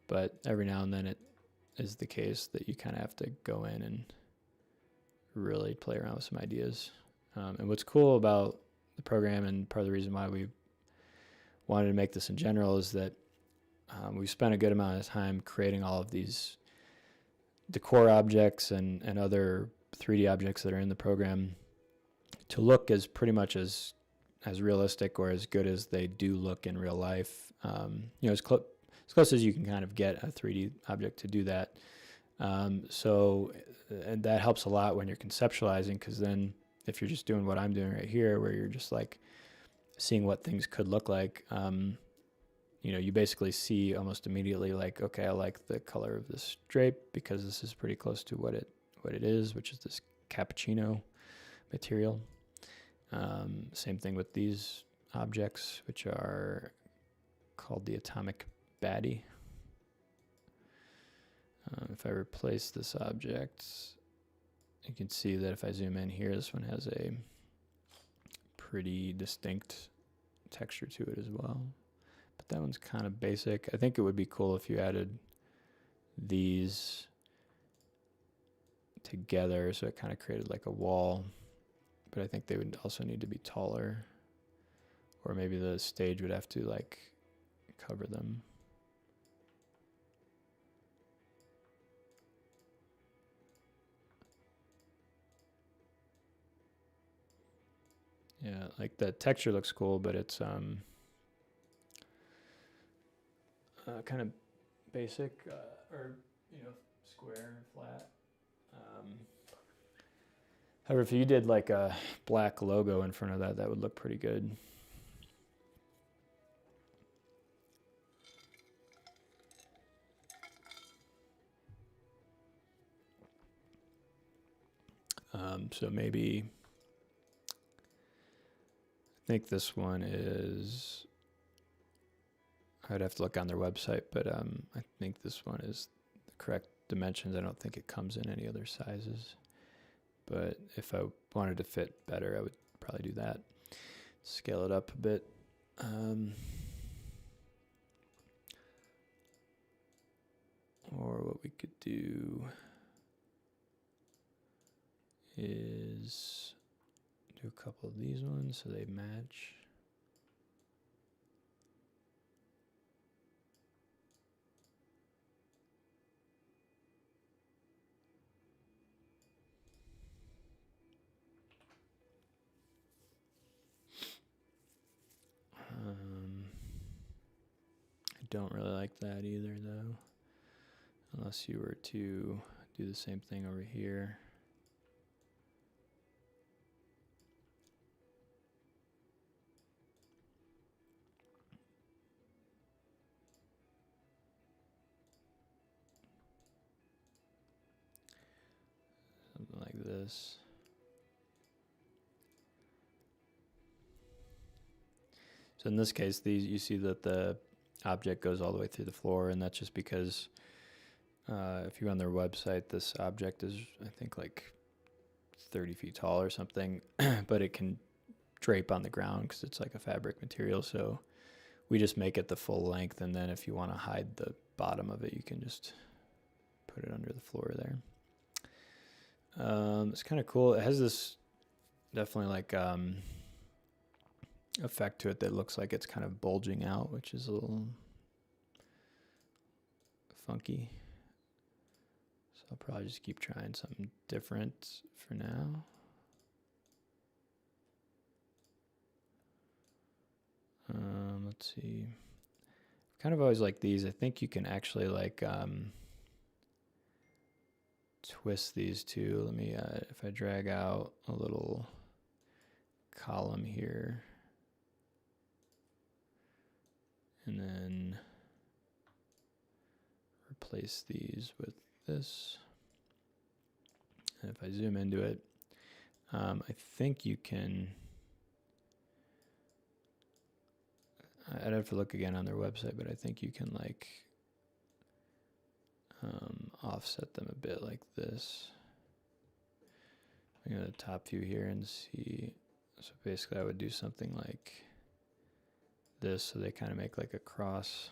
[SPEAKER 1] But every now and then it is the case that you kind of have to go in and really play around with some ideas. And what's cool about the program, and part of the reason why we wanted to make this in general, is that we spent a good amount of time creating all of these decor objects and other 3D objects that are in the program to look as pretty much as realistic or as good as they do look in real life. You know, as close as you can kind of get a 3D object to do that. So and that helps a lot when you're conceptualizing, because then if you're just doing what I'm doing right here, where you're just like seeing what things could look like, you know, you basically see almost immediately like, okay, I like the color of this drape because this is pretty close to what it is, which is this cappuccino material. Same thing with these objects, which are called the atomic baddie. If I replace this object, you can see that if I zoom in here, this one has a pretty distinct texture to it as well. But that one's kind of basic. I think it would be cool if you added these together, so it kind of created like a wall. But I think they would also need to be taller, or maybe the stage would have to like cover them. Yeah, like the texture looks cool, but it's kind of basic, or square, flat. However, if you did like a black logo in front of that, that would look pretty good. So maybe, I think this one is, I'd have to look on their website, but I think this one is the correct dimensions. I don't think it comes in any other sizes. But if I wanted to fit better, I would probably do that. Scale it up a bit. Or what we could do is do a couple of these ones so they match. I don't really like that either, though, unless you were to do the same thing over here. Something like this. So in this case, you see that the object goes all the way through the floor, and that's just because if you go on their website, this object is, I think, like 30 feet tall or something, but it can drape on the ground because it's like a fabric material. So we just make it the full length, and then if you want to hide the bottom of it, you can just put it under the floor there. It's kind of cool. It has this definitely like effect to it that looks like it's kind of bulging out, which is a little funky. So I'll probably just keep trying something different for now. Let's see. Kind of always like these. I think you can actually like twist these two. Let me, if I drag out a little column here, and then replace these with this. And if I zoom into it, I think you can, I'd have to look again on their website, but I think you can like offset them a bit like this. I go to the top view here and see. So basically I would do something like this, so they kind of make like a cross.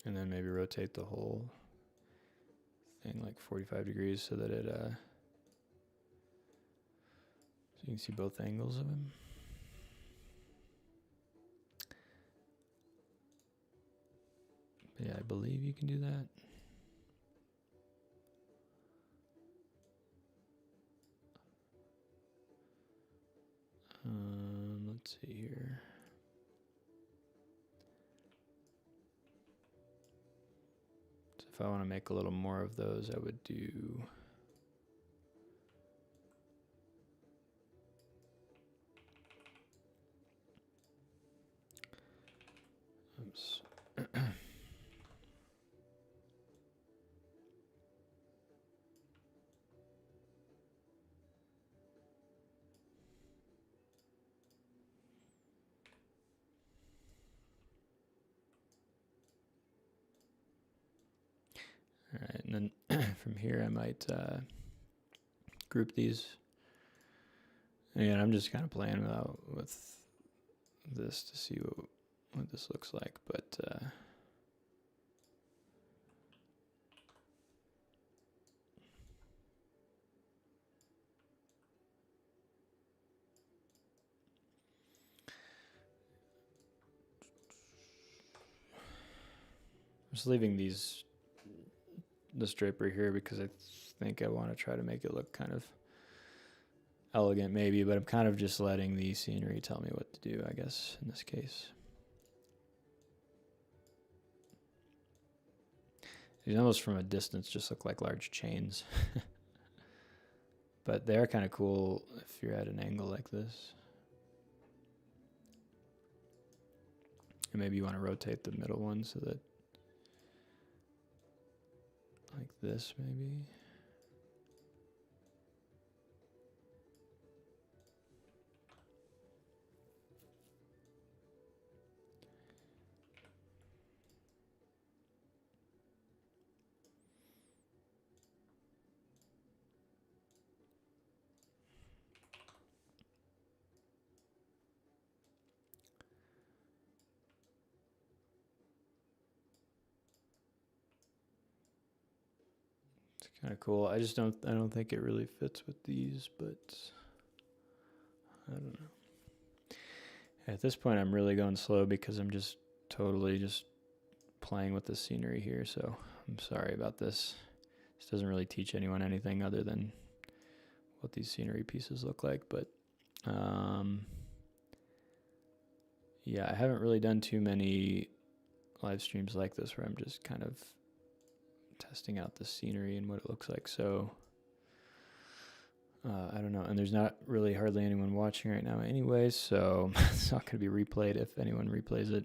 [SPEAKER 1] And then maybe rotate the whole thing like 45 degrees so that it, so you can see both angles of him. But yeah, I believe you can do that. Let's see here. So if I want to make a little more of those, I would do oops. And then from here I might group these. And I'm just kind of playing with this to see what this looks like, but I'm just leaving this drapery here because I think I want to try to make it look kind of elegant maybe, but I'm kind of just letting the scenery tell me what to do, I guess, in this case. These almost from a distance just look like large chains. But they're kind of cool if you're at an angle like this. And maybe you want to rotate the middle one so that, like this maybe. Kind of cool. I don't think it really fits with these, but I don't know. At this point, I'm really going slow because I'm just totally just playing with the scenery here. So I'm sorry about this. This doesn't really teach anyone anything other than what these scenery pieces look like. But yeah, I haven't really done too many live streams like this where I'm just kind of testing out the scenery and what it looks like. So I don't know, and there's not really hardly anyone watching right now anyway, so it's not going to be replayed if anyone replays it.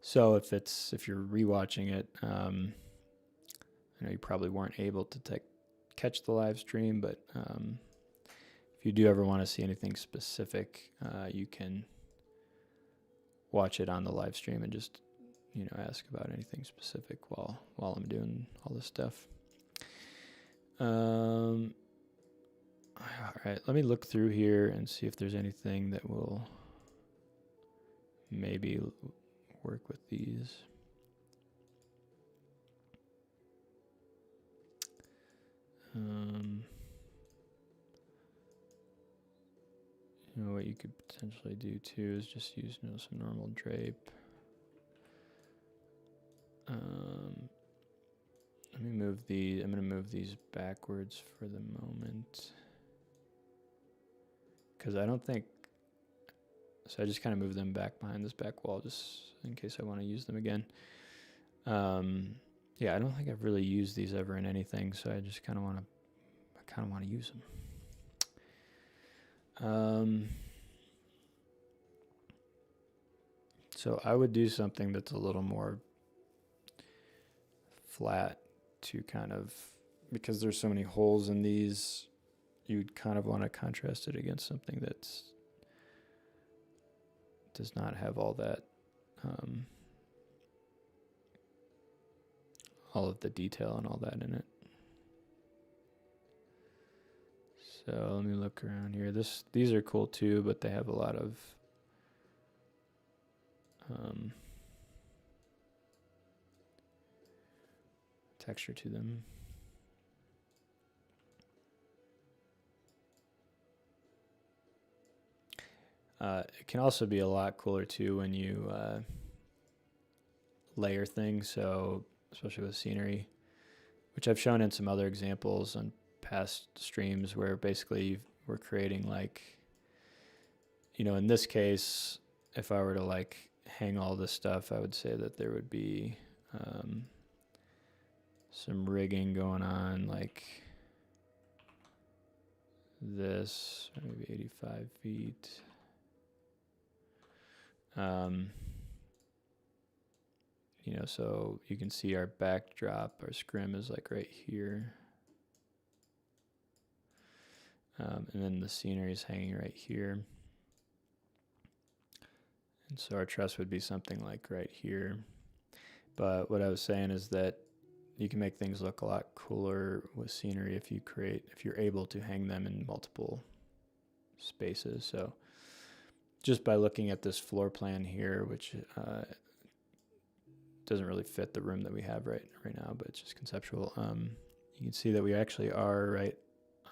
[SPEAKER 1] So if you're rewatching it, I know you probably weren't able to catch the live stream, but if you do ever want to see anything specific, you can watch it on the live stream and just ask about anything specific while I'm doing all this stuff. All right, let me look through here and see if there's anything that will maybe work with these. What you could potentially do too is just use some normal drape. Let me move these. I'm going to move these backwards for the moment. Because I don't think... So I just kind of move them back behind this back wall just in case I want to use them again. Yeah, I don't think I've really used these ever in anything, so I just kind of want to use them. So I would do something that's a little more flat to kind of, because there's so many holes in these, you'd kind of want to contrast it against something that does not have all that, all of the detail and all that in it. So let me look around here. These are cool too, but they have a lot of texture to them. It can also be a lot cooler too when you layer things, so especially with scenery, which I've shown in some other examples on past streams where basically we're creating like, in this case, if I were to like hang all this stuff, I would say that there would be some rigging going on like this, or maybe 85 feet. So you can see our backdrop, our scrim is like right here. And then the scenery is hanging right here. And so our truss would be something like right here. But what I was saying is that you can make things look a lot cooler with scenery if you're able to hang them in multiple spaces. So just by looking at this floor plan here, which doesn't really fit the room that we have right now, but it's just conceptual. You can see that we actually are right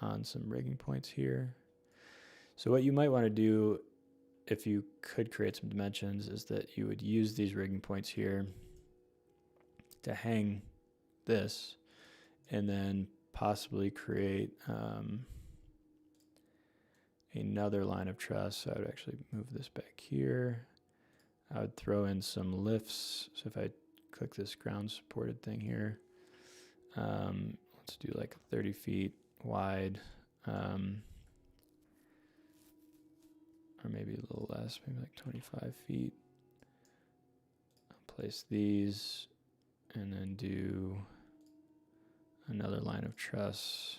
[SPEAKER 1] on some rigging points here. So what you might want to do if you could create some dimensions is that you would use these rigging points here to hang this, and then possibly create another line of truss. So I would actually move this back here. I would throw in some lifts. So if I click this ground supported thing here, let's do like 30 feet wide, or maybe a little less, maybe like 25 feet. I'll place these and then do another line of truss.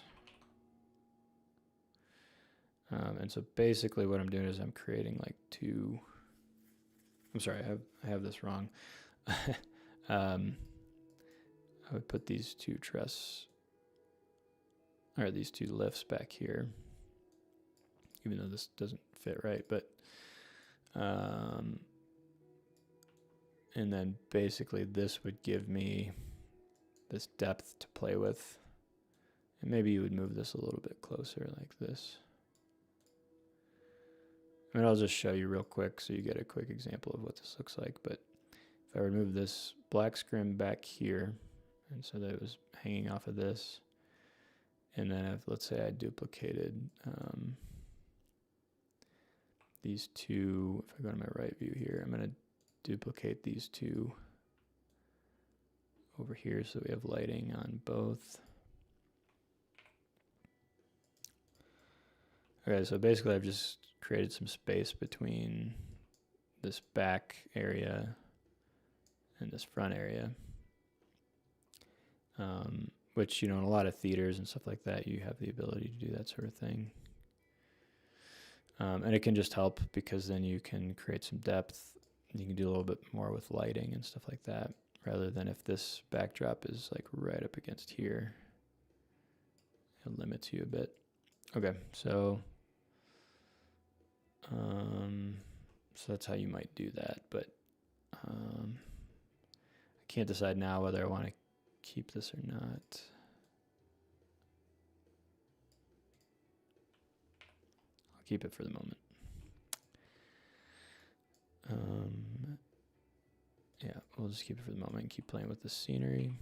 [SPEAKER 1] And so basically what I'm doing is I'm creating like two, I'm sorry, I have this wrong. I would put these two these two lifts back here, even though this doesn't fit right, but and then basically this would give me this depth to play with. And maybe you would move this a little bit closer like this. I mean, I'll just show you real quick so you get a quick example of what this looks like. But if I remove this black scrim back here, and so that it was hanging off of this, and then if, let's say I duplicated these two, if I go to my right view here, I'm going to duplicate these two over here so we have lighting on both. Okay, so basically I've just created some space between this back area and this front area, which, you know, in a lot of theaters and stuff like that, you have the ability to do that sort of thing. And it can just help because then you can create some depth. You can do a little bit more with lighting and stuff like that, rather than if this backdrop is like right up against here, it limits you a bit. Okay, so that's how you might do that, but I can't decide now whether I want to keep this or not. I'll keep it for the moment. Yeah, we'll just keep it for the moment and keep playing with the scenery.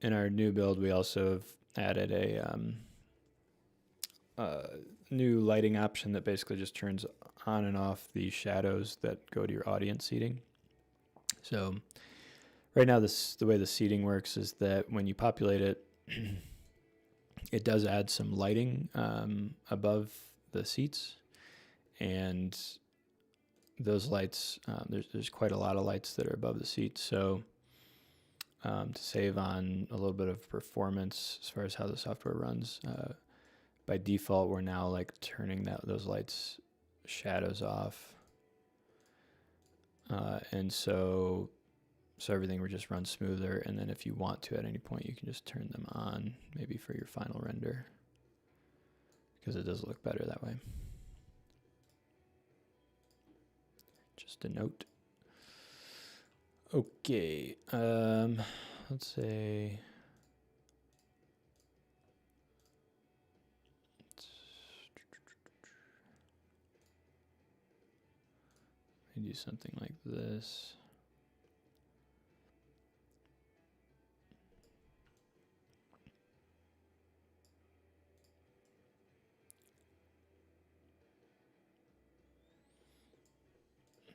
[SPEAKER 1] In our new build, we also have added a new lighting option that basically just turns on and off the shadows that go to your audience seating. So right now, the way the seating works is that when you populate it, it does add some lighting above the seats, and those lights, there's quite a lot of lights that are above the seats. So to save on a little bit of performance as far as how the software runs, by default we're now like turning those lights shadows off, and so everything would just run smoother. And then if you want to at any point, you can just turn them on, maybe for your final render, because it does look better that way. Just a note. Okay, let's say let me do something like this.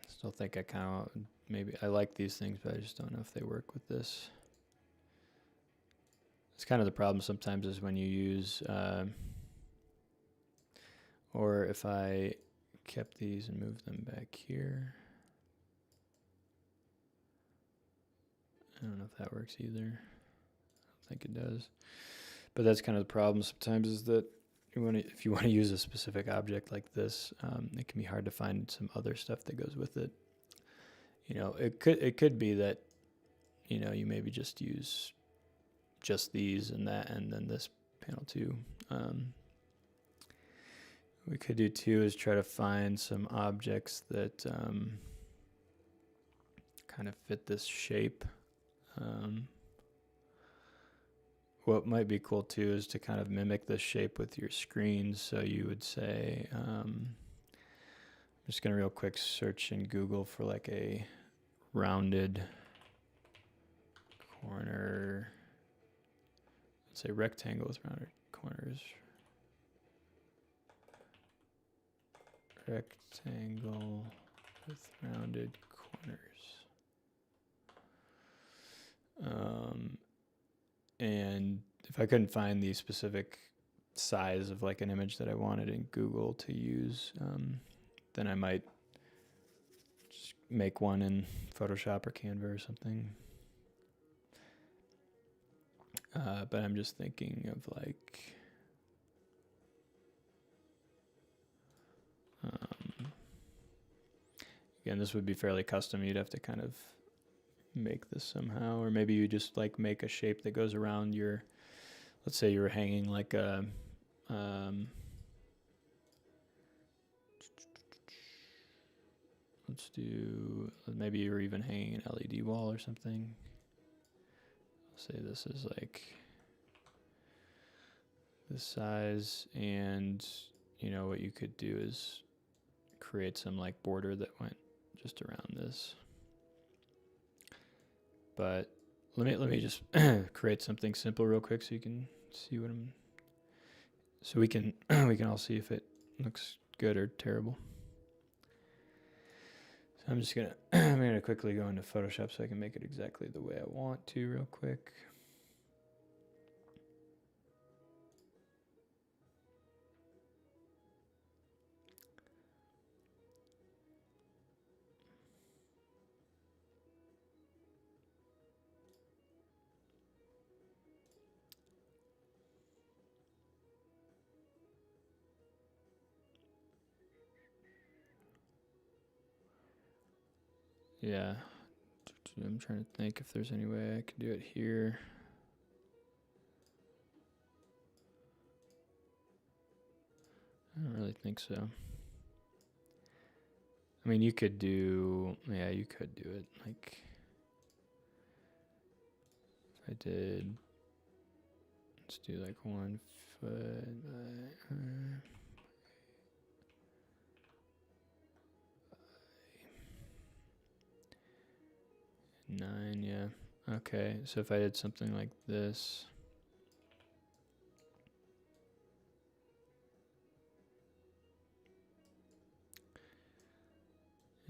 [SPEAKER 1] Still think I kind of, maybe I like these things, but I just don't know if they work with this. It's kind of the problem sometimes is when you use, or if I kept these and moved them back here. I don't know if that works either. I don't think it does. But that's kind of the problem sometimes, is that if you want to use a specific object like this, it can be hard to find some other stuff that goes with it. It could be that, you maybe just use just these and that, and then this panel too. We could do too is try to find some objects that kind of fit this shape. What might be cool too is to kind of mimic this shape with your screen. So you would say, I'm just going to real quick search in Google for like a rounded corner. Let's say rectangle with rounded corners. Rectangle with rounded corners. And if I couldn't find the specific size of like an image that I wanted in Google to use, then I might just make one in Photoshop or Canva or something. But I'm just thinking of like, again, this would be fairly custom. You'd have to kind of make this somehow, or maybe you just like make a shape that goes around your, let's say you're hanging like a, let's do, maybe you're even hanging an LED wall or something. I'll say this is like this size, and what you could do is create some like border that went just around this. But let me just create something simple real quick so you can see what so we can all see if it looks good or terrible. So I'm just I'm gonna quickly go into Photoshop so I can make it exactly the way I want to real quick. Yeah, I'm trying to think if there's any way I could do it here. I don't really think so. I mean, you could do it. Like, if I did, let's do like 1 foot by 9, yeah. Okay, so if I did something like this.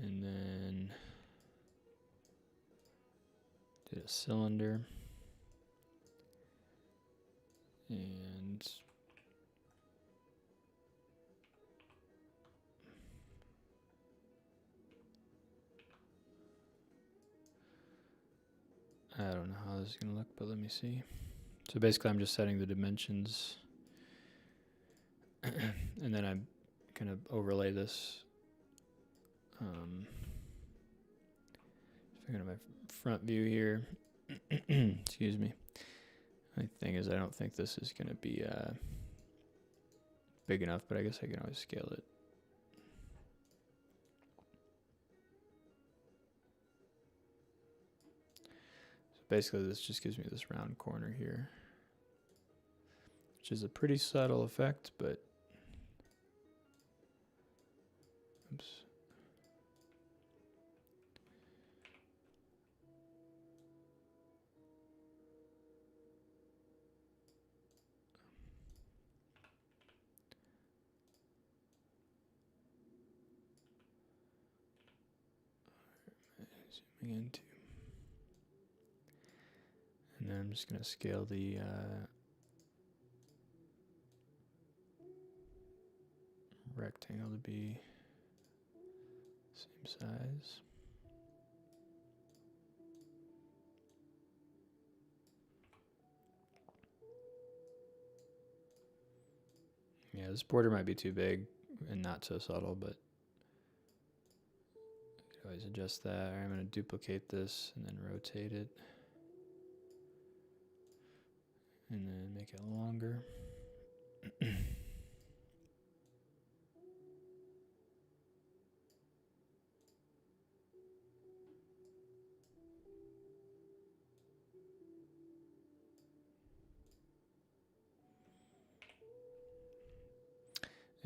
[SPEAKER 1] And then did a cylinder. And I don't know how this is going to look, but let me see. So basically I'm just setting the dimensions and then I'm going to overlay this. If I go to my front view here, excuse me. The thing is, I don't think this is going to be big enough, but I guess I can always scale it. So basically this just gives me this round corner here, which is a pretty subtle effect, but oops. Zooming into, and then I'm just going to scale the rectangle to be same size. Yeah, this border might be too big and not so subtle, but you can always adjust that. All right, I'm going to duplicate this and then rotate it. And then make it longer.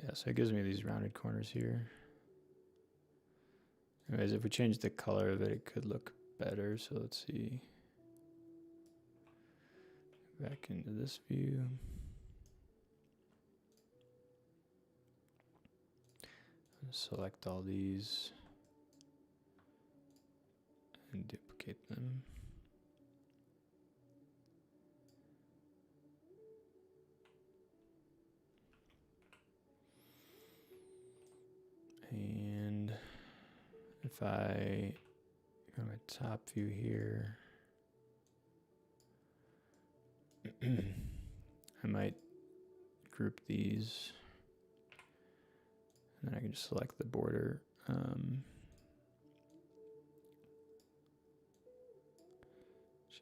[SPEAKER 1] Yeah, so it gives me these rounded corners here. Anyways, if we change the color of it, it could look better. So let's see. Back into this view. Select all these and duplicate them. And if I go to my top view here, I might group these, and then I can just select the border.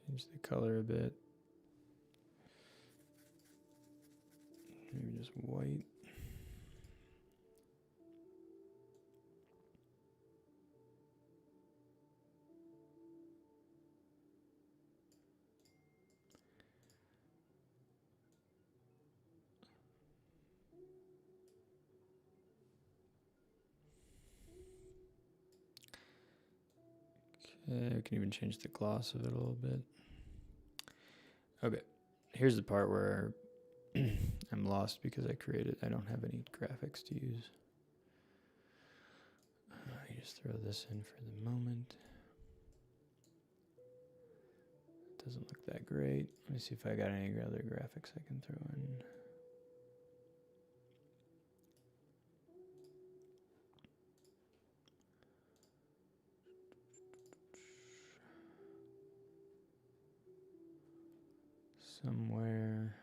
[SPEAKER 1] Change the color a bit. Maybe just white. Okay, we can even change the gloss of it a little bit. Okay, here's the part where I'm lost because I don't have any graphics to use. I just throw this in for the moment. It doesn't look that great. Let me see if I got any other graphics I can throw in. Somewhere.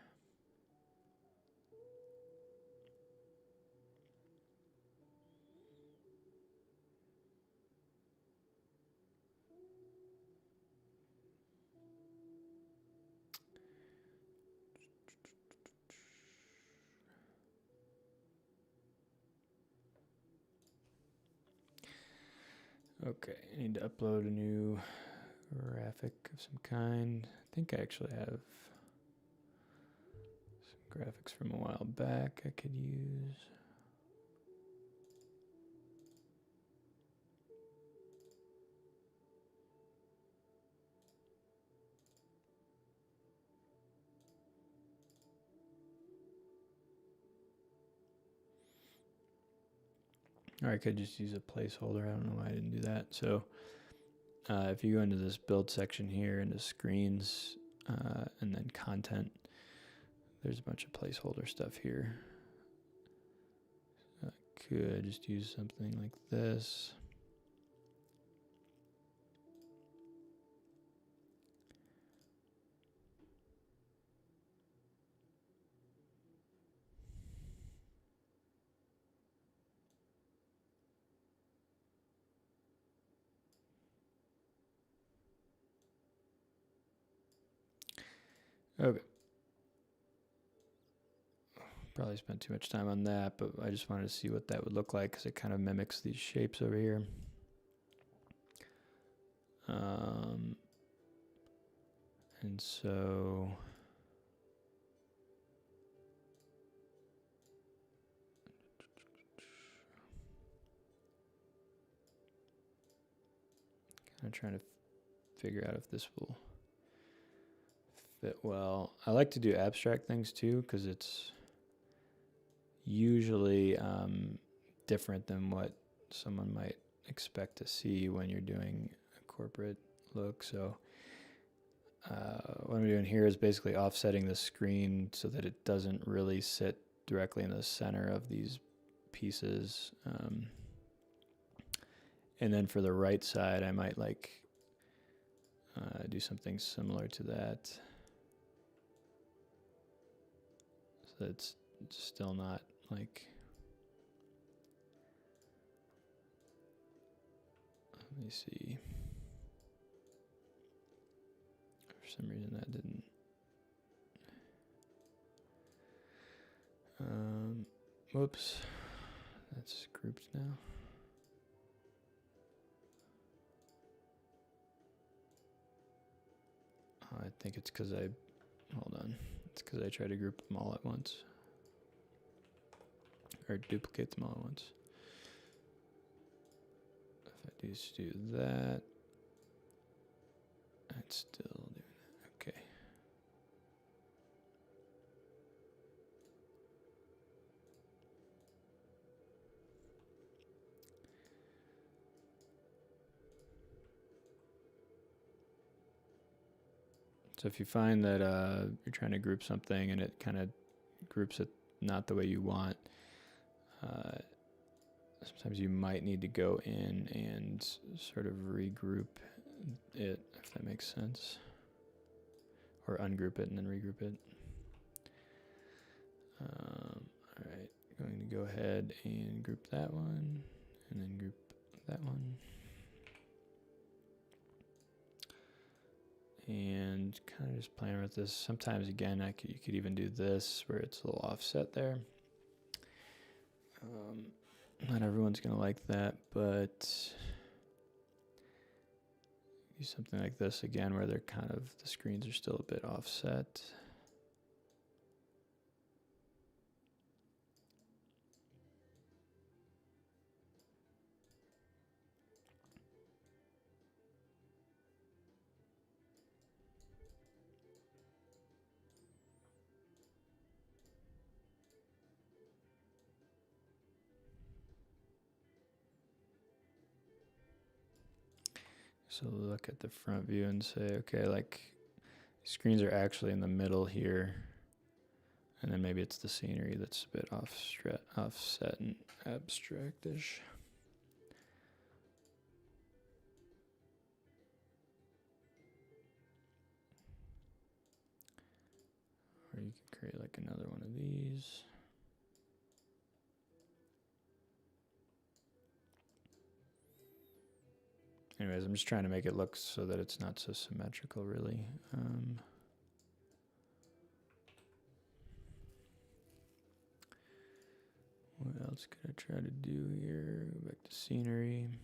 [SPEAKER 1] Okay, I need to upload a new graphic of some kind. I think I actually have some graphics from a while back I could use. Or I could just use a placeholder. I don't know why I didn't do that. So if you go into this build section here, into screens, and then content, there's a bunch of placeholder stuff here. I could just use something like this. Okay. Probably spent too much time on that, but I just wanted to see what that would look like because it kind of mimics these shapes over here. And so kind of trying to figure out if this will fit well. I like to do abstract things too because it's usually different than what someone might expect to see when you're doing a corporate look. So what I'm doing here is basically offsetting the screen so that it doesn't really sit directly in the center of these pieces. And then for the right side, I might like do something similar to that. So it's still not like, let me see. For some reason that didn't. Whoops. That's grouped now. Oh, I think it's because hold on. It's because I tried to group them all at once. Or duplicate them all at once. If I just do that, it's still doing that. Okay. So if you find that you're trying to group something and it kind of groups it not the way you want, sometimes you might need to go in and sort of regroup it, if that makes sense. Or ungroup it and then regroup it. All right, going to go ahead and group that one, and then group that one. And kind of just playing with this. Sometimes, again, you could even do this where it's a little offset there. Not everyone's going to like that, but do something like this again where they're kind of, the screens are still a bit offset. So look at the front view and say, okay, like screens are actually in the middle here. And then maybe it's the scenery that's a bit offset and abstractish. Or you can create like another one of these. Anyways, I'm just trying to make it look so that it's not so symmetrical, really. What else could I try to do here? Go back to scenery.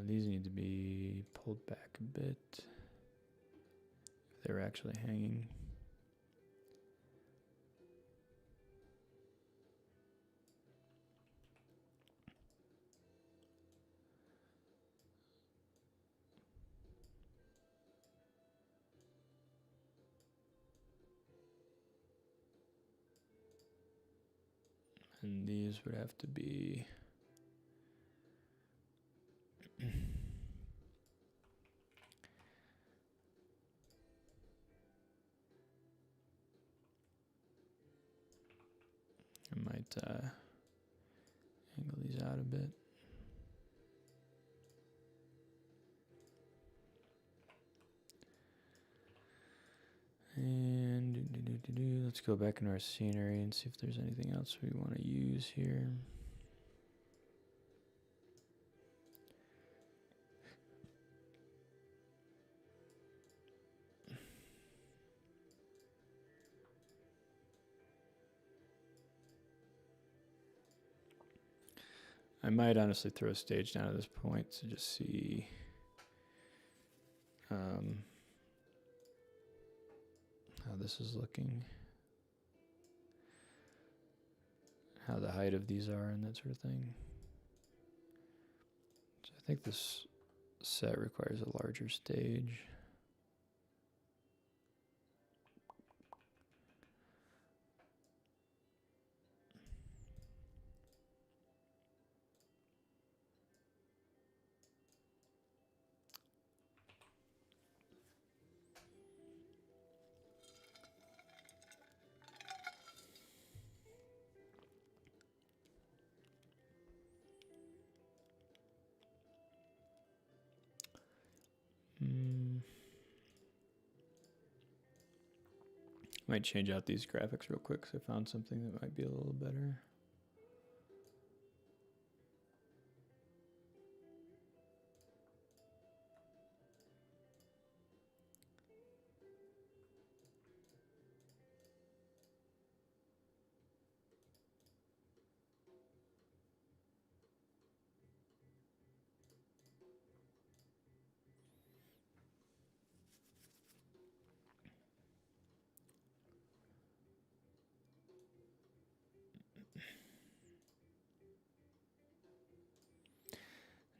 [SPEAKER 1] These need to be pulled back a bit if they're actually hanging. And these would have to be I might angle these out a bit. And let's go back into our scenery and see if there's anything else we want to use here. I might honestly throw a stage down at this point to just see how this is looking, how the height of these are and that sort of thing. So I think this set requires a larger stage. Might change out these graphics real quick because I found something that might be a little better.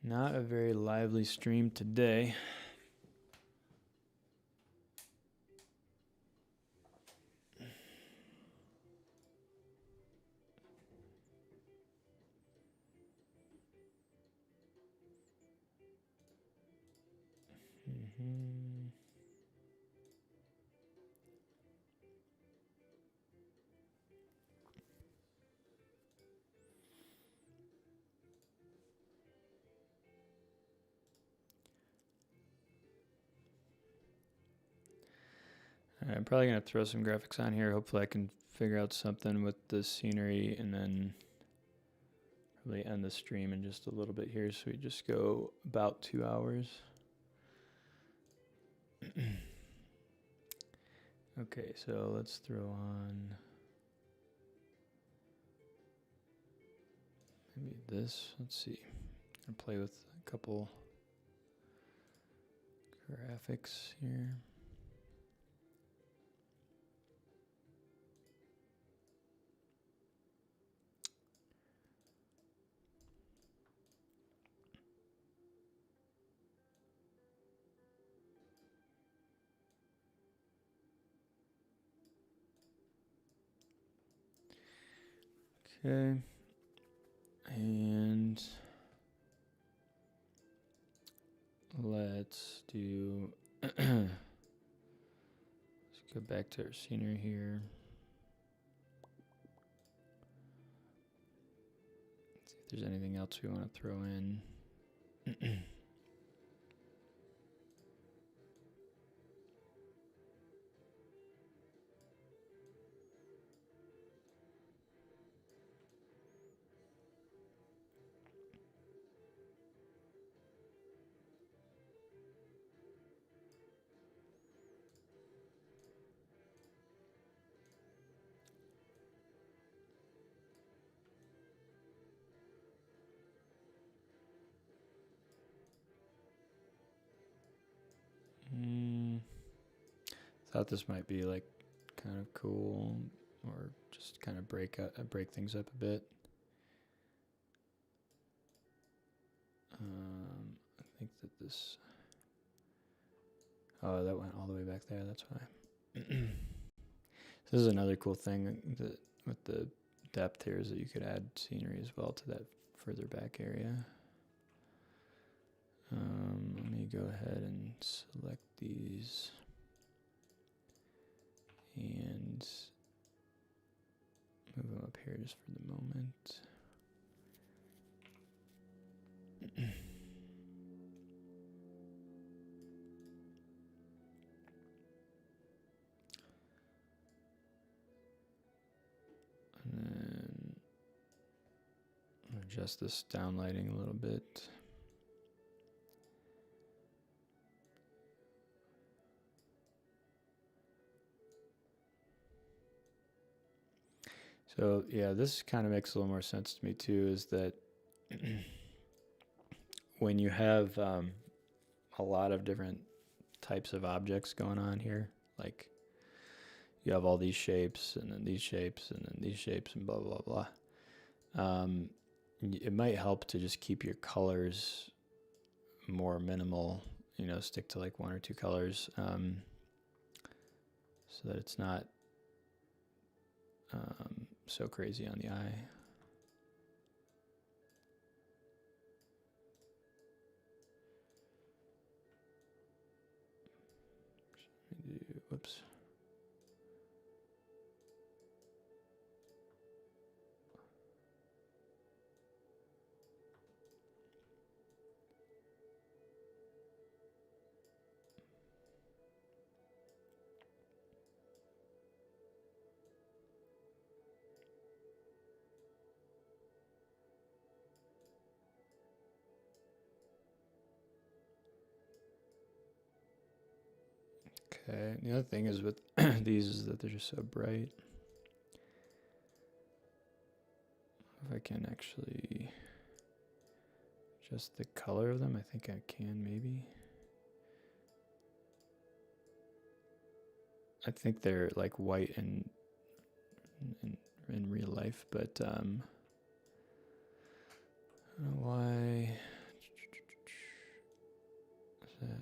[SPEAKER 1] Not a very lively stream today. Alright, I'm probably going to throw some graphics on here. Hopefully I can figure out something with the scenery and then probably end the stream in just a little bit here. So we just go about 2 hours. Okay, so let's throw on maybe this. Let's see. I'll play with a couple graphics here. Okay, and let's do, let's go back to our scenery here. See if there's anything else we want to throw in. Thought this might be like kind of cool, or just kind of break things up a bit. I think that this. Oh, that went all the way back there. That's why. This is another cool thing that with the depth here is that you could add scenery as well to that further back area. Let me go ahead and select these and move them up here just for the moment. And then adjust this downlighting a little bit. So yeah, this kind of makes a little more sense to me too, is that when you have a lot of different types of objects going on here, like you have all these shapes and then these shapes and then these shapes and blah, blah, blah. It might help to just keep your colors more minimal, you know, stick to like 1 or 2 colors, so that it's not so crazy on the eye. Whoops. Okay, the other thing is with these is that they're just so bright. If I can actually adjust the color of them, I think I can maybe. I think they're like white in real life, but I don't know why. Is that?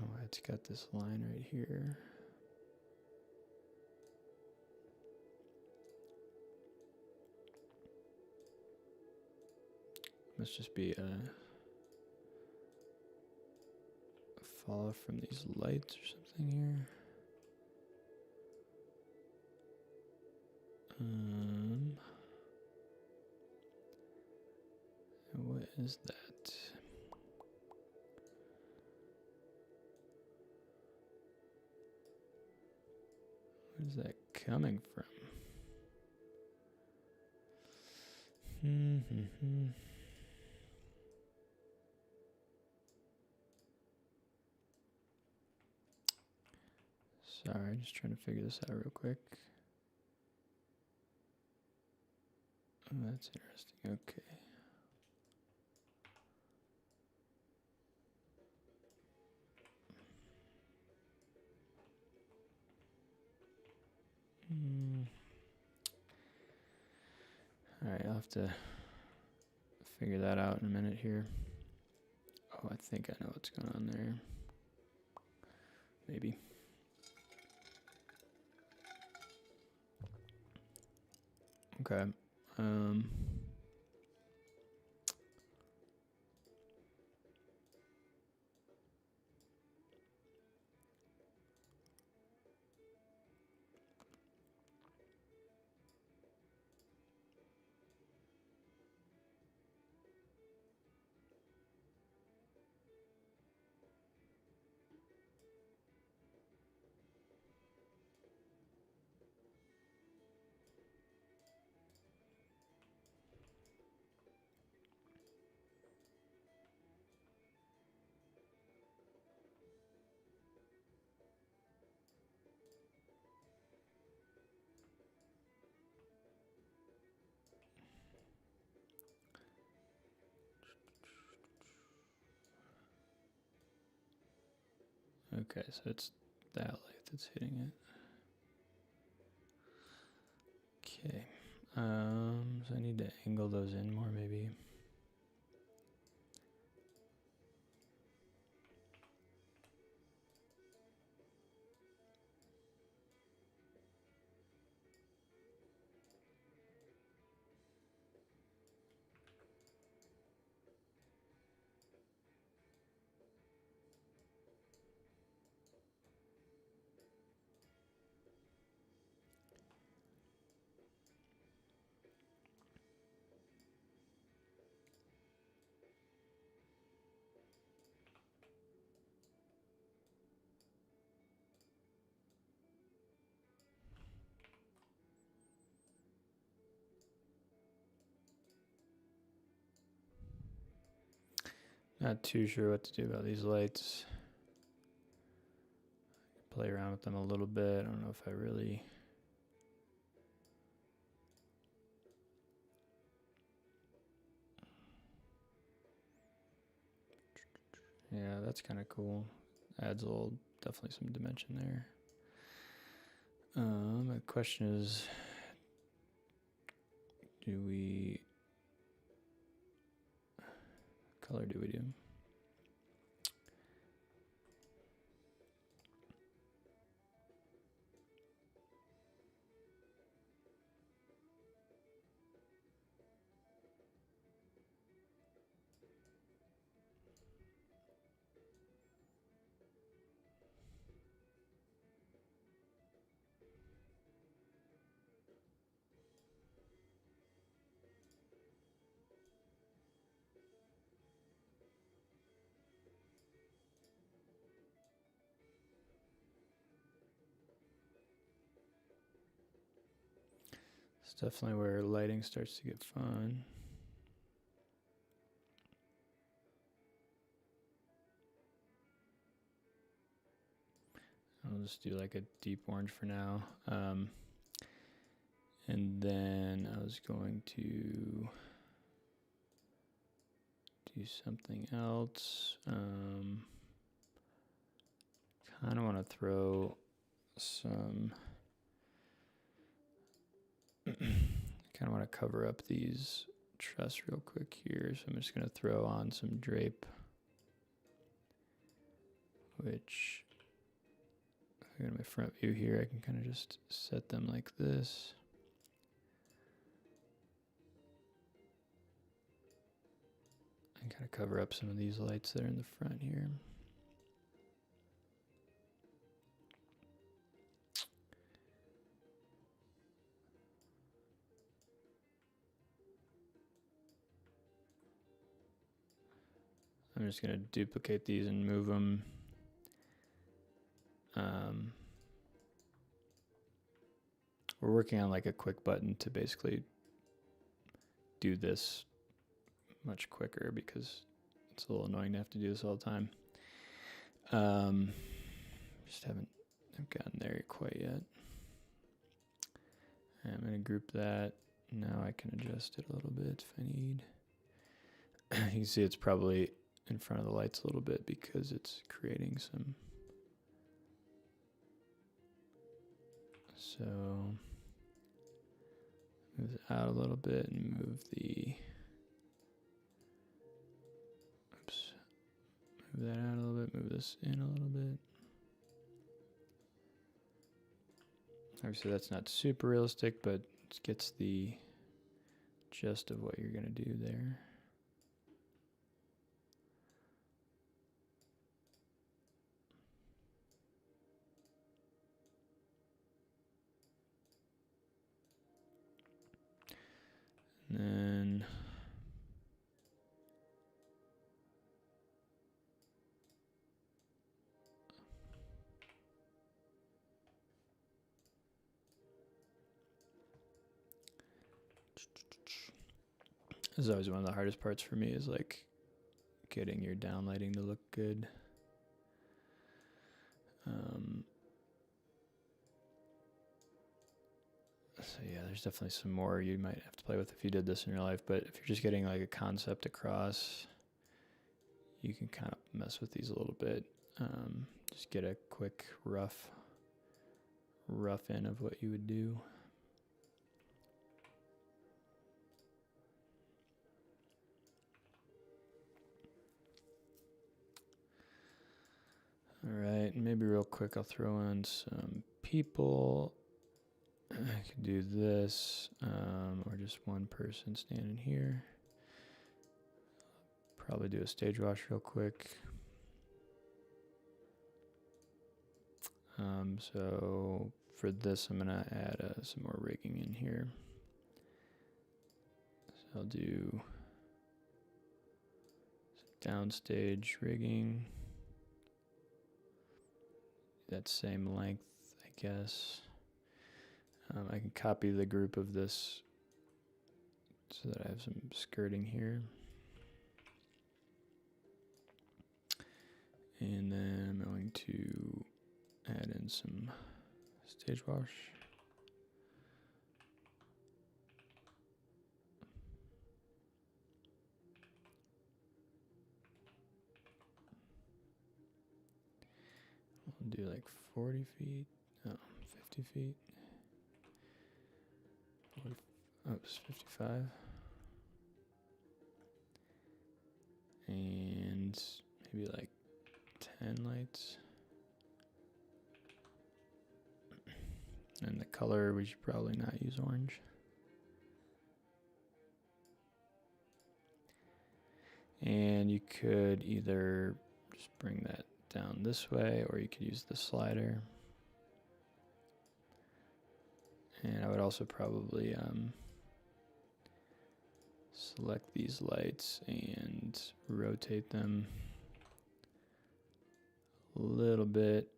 [SPEAKER 1] Oh, it's got this line right here. Must just be a fall off from these lights or something here. What is that? Where's that coming from? Sorry, just trying to figure this out real quick. Oh, that's interesting. Okay. All right, I'll have to figure that out in a minute here. Oh, I think I know what's going on there. Maybe. Okay. Okay, so it's that light that's hitting it. Okay. So I need to angle those in more maybe. Not too sure what to do about these lights. Play around with them a little bit. I don't know if I really... Yeah, that's kind of cool. Adds a little, definitely some dimension there. The question is, color do we do? It's definitely where lighting starts to get fun. just do like a deep orange for now. And then I was going to do something else. Kind of want to throw some, kind of want to cover up these truss real quick here. So I'm just going to throw on some drape, which, if I go to my front view here, I can kind of just set them like this. And kind of cover up some of these lights that are in the front here. I'm just going to duplicate these and move them. We're working on like a quick button to basically do this much quicker because it's a little annoying to have to do this all the time. Just haven't gotten there quite yet. I'm going to group that. Now I can adjust it a little bit if I need. You can see it's probably in front of the lights a little bit because it's creating some. So move it out a little bit and move the, move that out a little bit, move this in a little bit. Obviously that's not super realistic, but it gets the gist of what you're gonna do there. And then this is always one of the hardest parts for me, is like getting your downlighting to look good. So yeah, there's definitely some more you might have to play with if you did this in real life, but if you're just getting like a concept across, you can kind of mess with these a little bit. Just get a quick rough in of what you would do. All right, maybe real quick I'll throw in some people. I could do this, or just one person standing here. Probably do a stage wash real quick. So for this, I'm gonna add some more rigging in here. So I'll do some downstage rigging. That same length, I guess. I can copy the group of this so that I have some skirting here. And then I'm going to add in some stage wash. We'll do like 40 feet, no, 50 feet. Oops, 55. And maybe like 10 lights. And the color, we should probably not use orange. And you could either just bring that down this way, or you could use the slider. And I would also probably select these lights and rotate them a little bit.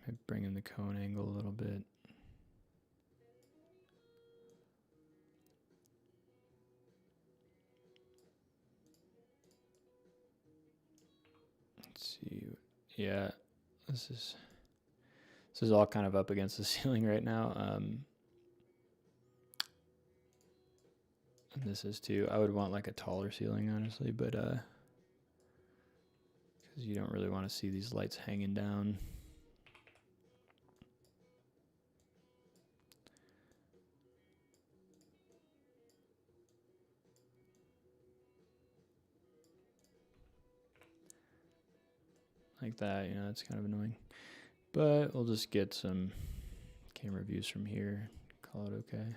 [SPEAKER 1] Maybe bring in the cone angle a little bit. Let's see. Yeah, this is This is all kind of up against the ceiling right now. And this is too. I would want like a taller ceiling, honestly, but because you don't really want to see these lights hanging down. Like that, you know, it's kind of annoying. But we'll just get some camera views from here, call it okay.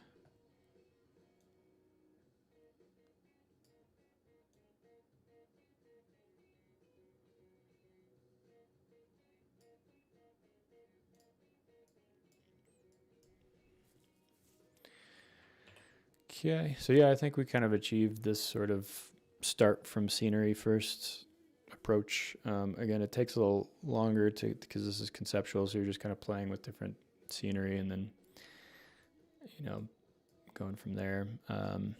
[SPEAKER 1] Okay, so yeah, I think we kind of achieved this sort of start from scenery first approach. Again, it takes a little longer because this is conceptual, so you're just kind of playing with different scenery and then, you know, going from there. And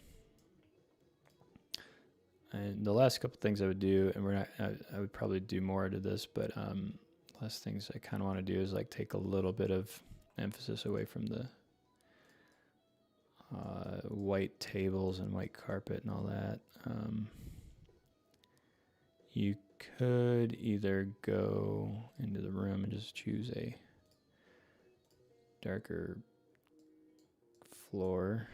[SPEAKER 1] the last couple things I would do, and I would probably do more to this, but last things I kind of want to do is like take a little bit of emphasis away from the white tables and white carpet and all that. You could either go into the room and just choose a darker floor.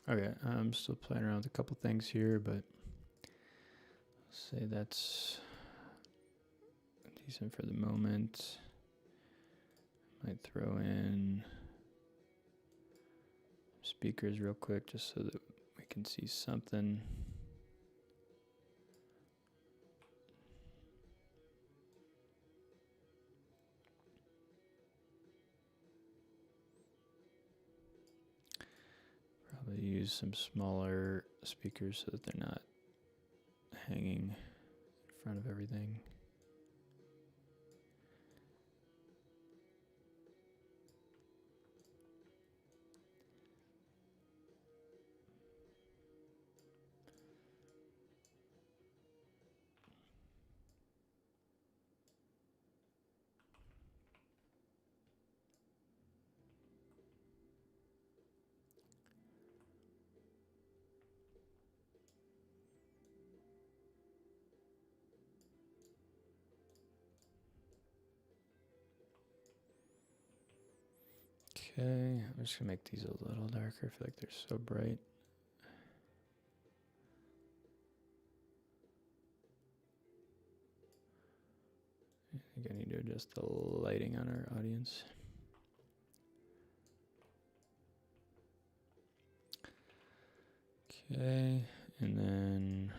[SPEAKER 1] Okay, I'm still playing around with a couple things here, but say that's decent for the moment. Might throw in speakers real quick just so that we can see something. Probably use some smaller speakers so that they're not hanging in front of everything. Okay, I'm just gonna make these a little darker. I feel like they're so bright. I think I need to adjust the lighting on our audience. Okay, and then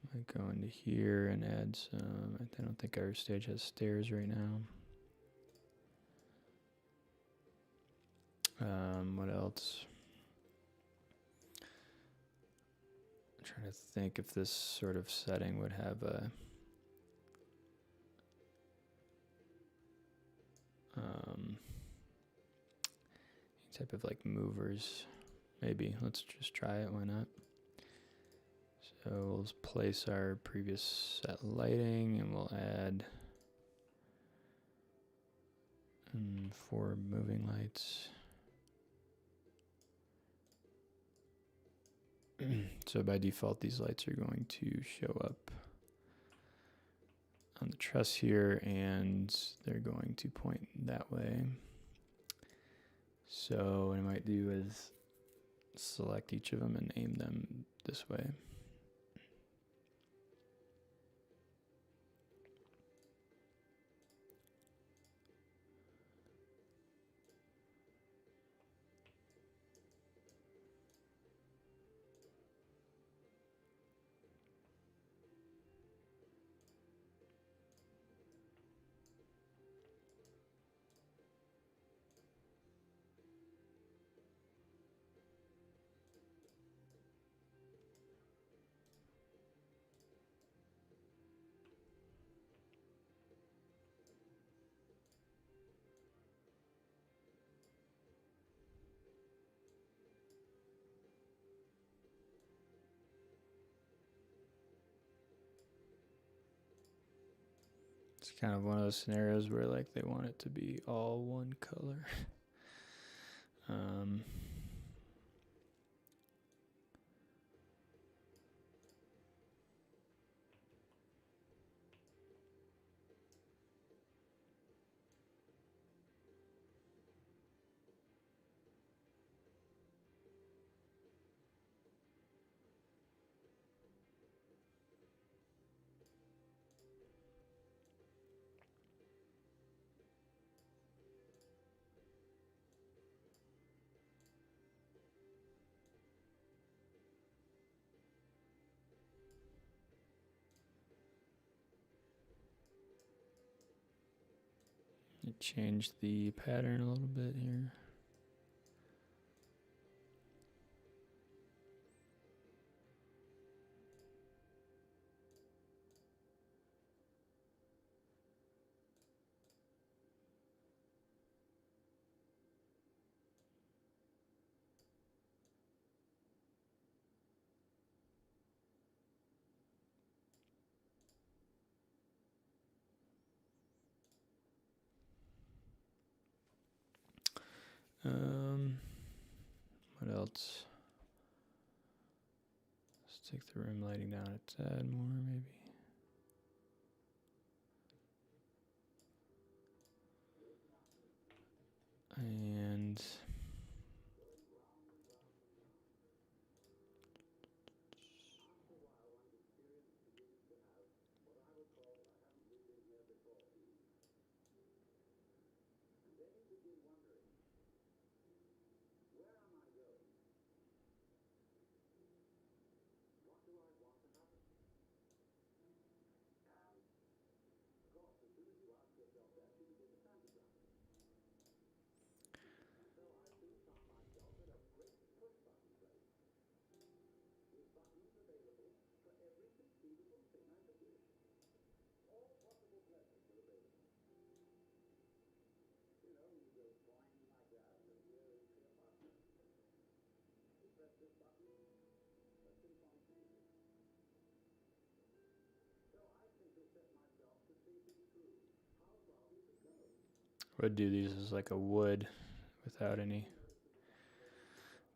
[SPEAKER 1] I might go into here and add some. I don't think our stage has stairs right now. What else? I'm trying to think if this sort of setting would have a type of like movers. Maybe. Let's just try it. Why not? So we'll place our previous set lighting and we'll add 4 moving lights. So by default, these lights are going to show up on the truss here and they're going to point that way. So what I might do is select each of them and aim them this way. kind of one of those scenarios where like they want it to be all one color. Change the pattern a little bit here. What else? Let's take the room lighting down a tad more, maybe. And would do these as like a wood without any,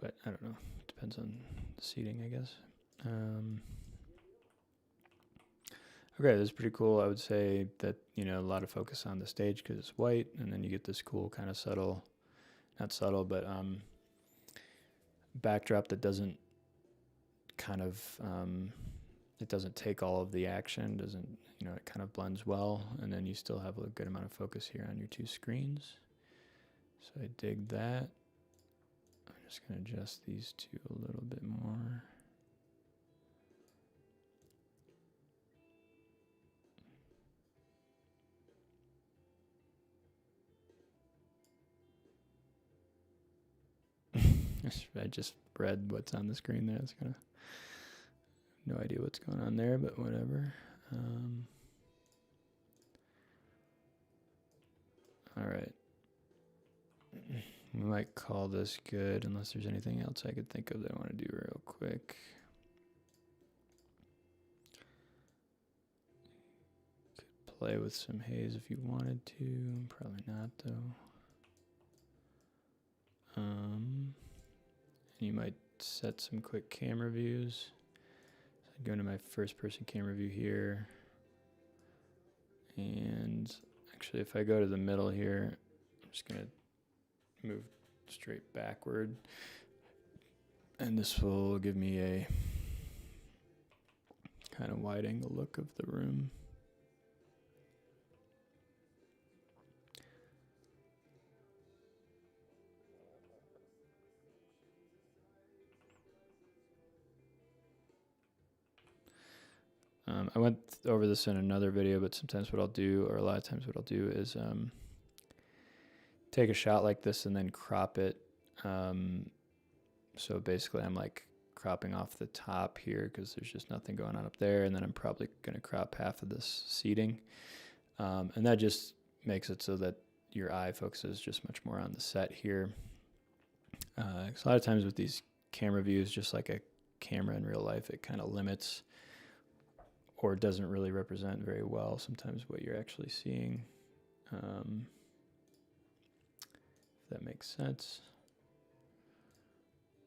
[SPEAKER 1] but I don't know. Depends on the seating, I guess. Okay, this is pretty cool. I would say that, you know, a lot of focus on the stage because it's white, and then you get this cool kind of subtle, not subtle, but backdrop that doesn't kind of, it doesn't take all of the action, doesn't, you know, it kind of blends well, and then you still have a good amount of focus here on your two screens. So I dig that. I'm just going to adjust these two a little bit more. I just read what's on the screen there. It's kind of no idea what's going on there, but whatever. All right. We might call this good unless there's anything else I could think of that I want to do real quick. Could play with some haze if you wanted to. Probably not, though. You might set some quick camera views. So I'd go into my first person camera view here. And actually, if I go to the middle here, I'm just going to move straight backward. And this will give me a kind of wide angle look of the room. I went over this in another video, but sometimes what I'll do, or a lot of times what I'll do is take a shot like this and then crop it. So basically I'm like cropping off the top here because there's just nothing going on up there, and then I'm probably going to crop half of this seating. And that just makes it so that your eye focuses just much more on the set here. So a lot of times with these camera views, just like a camera in real life, it kind of limits or doesn't really represent very well sometimes what you're actually seeing. If that makes sense.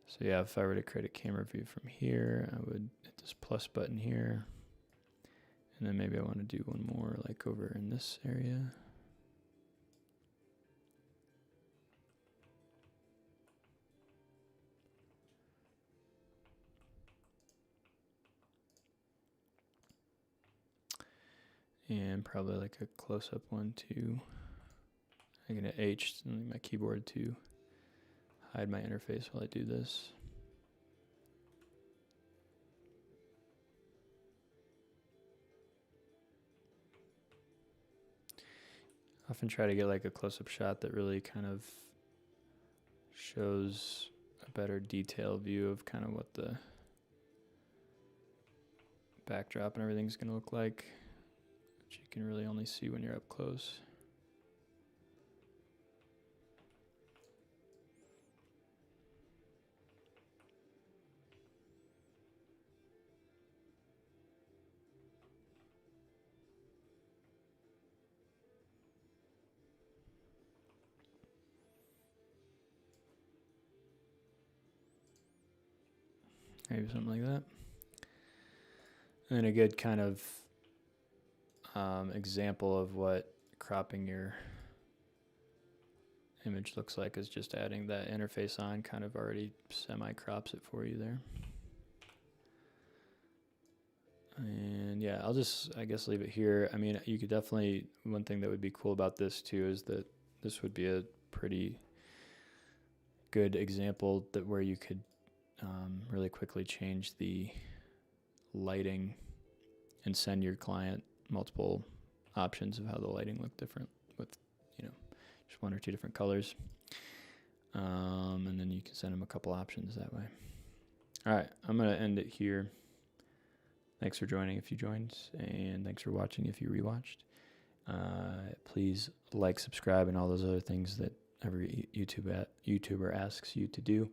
[SPEAKER 1] So yeah, if I were to create a camera view from here, I would hit this plus button here. And then maybe I want to do one more like over in this area. And probably like a close-up one too. I'm gonna H on my keyboard to hide my interface while I do this. I often try to get like a close-up shot that really kind of shows a better detailed view of kind of what the backdrop and everything's gonna look like, which you can really only see when you're up close. Maybe something like that. And a good kind of example of what cropping your image looks like is just adding that interface on, kind of already semi-crops it for you there. And yeah, I'll just, I guess, leave it here. I mean, you could definitely, one thing that would be cool about this too is that this would be a pretty good example that where you could really quickly change the lighting and send your client multiple options of how the lighting look different with, you know, just one or two different colors. And then you can send them a couple options that way. All right, I'm going to end it here. Thanks for joining if you joined, and thanks for watching if you rewatched. Please like, subscribe, and all those other things that every YouTuber asks you to do.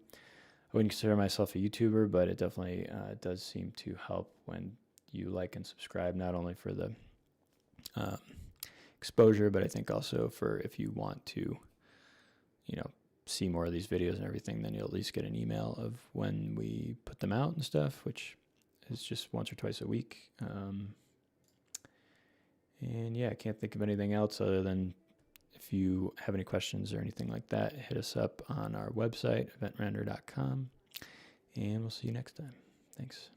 [SPEAKER 1] I wouldn't consider myself a YouTuber, but it definitely does seem to help when you like and subscribe, not only for the exposure, but I think also for if you want to, you know, see more of these videos and everything, then you'll at least get an email of when we put them out and stuff, which is just once or twice a week. And yeah, I can't think of anything else other than if you have any questions or anything like that, hit us up on our website, EventRender.com, and we'll see you next time. Thanks.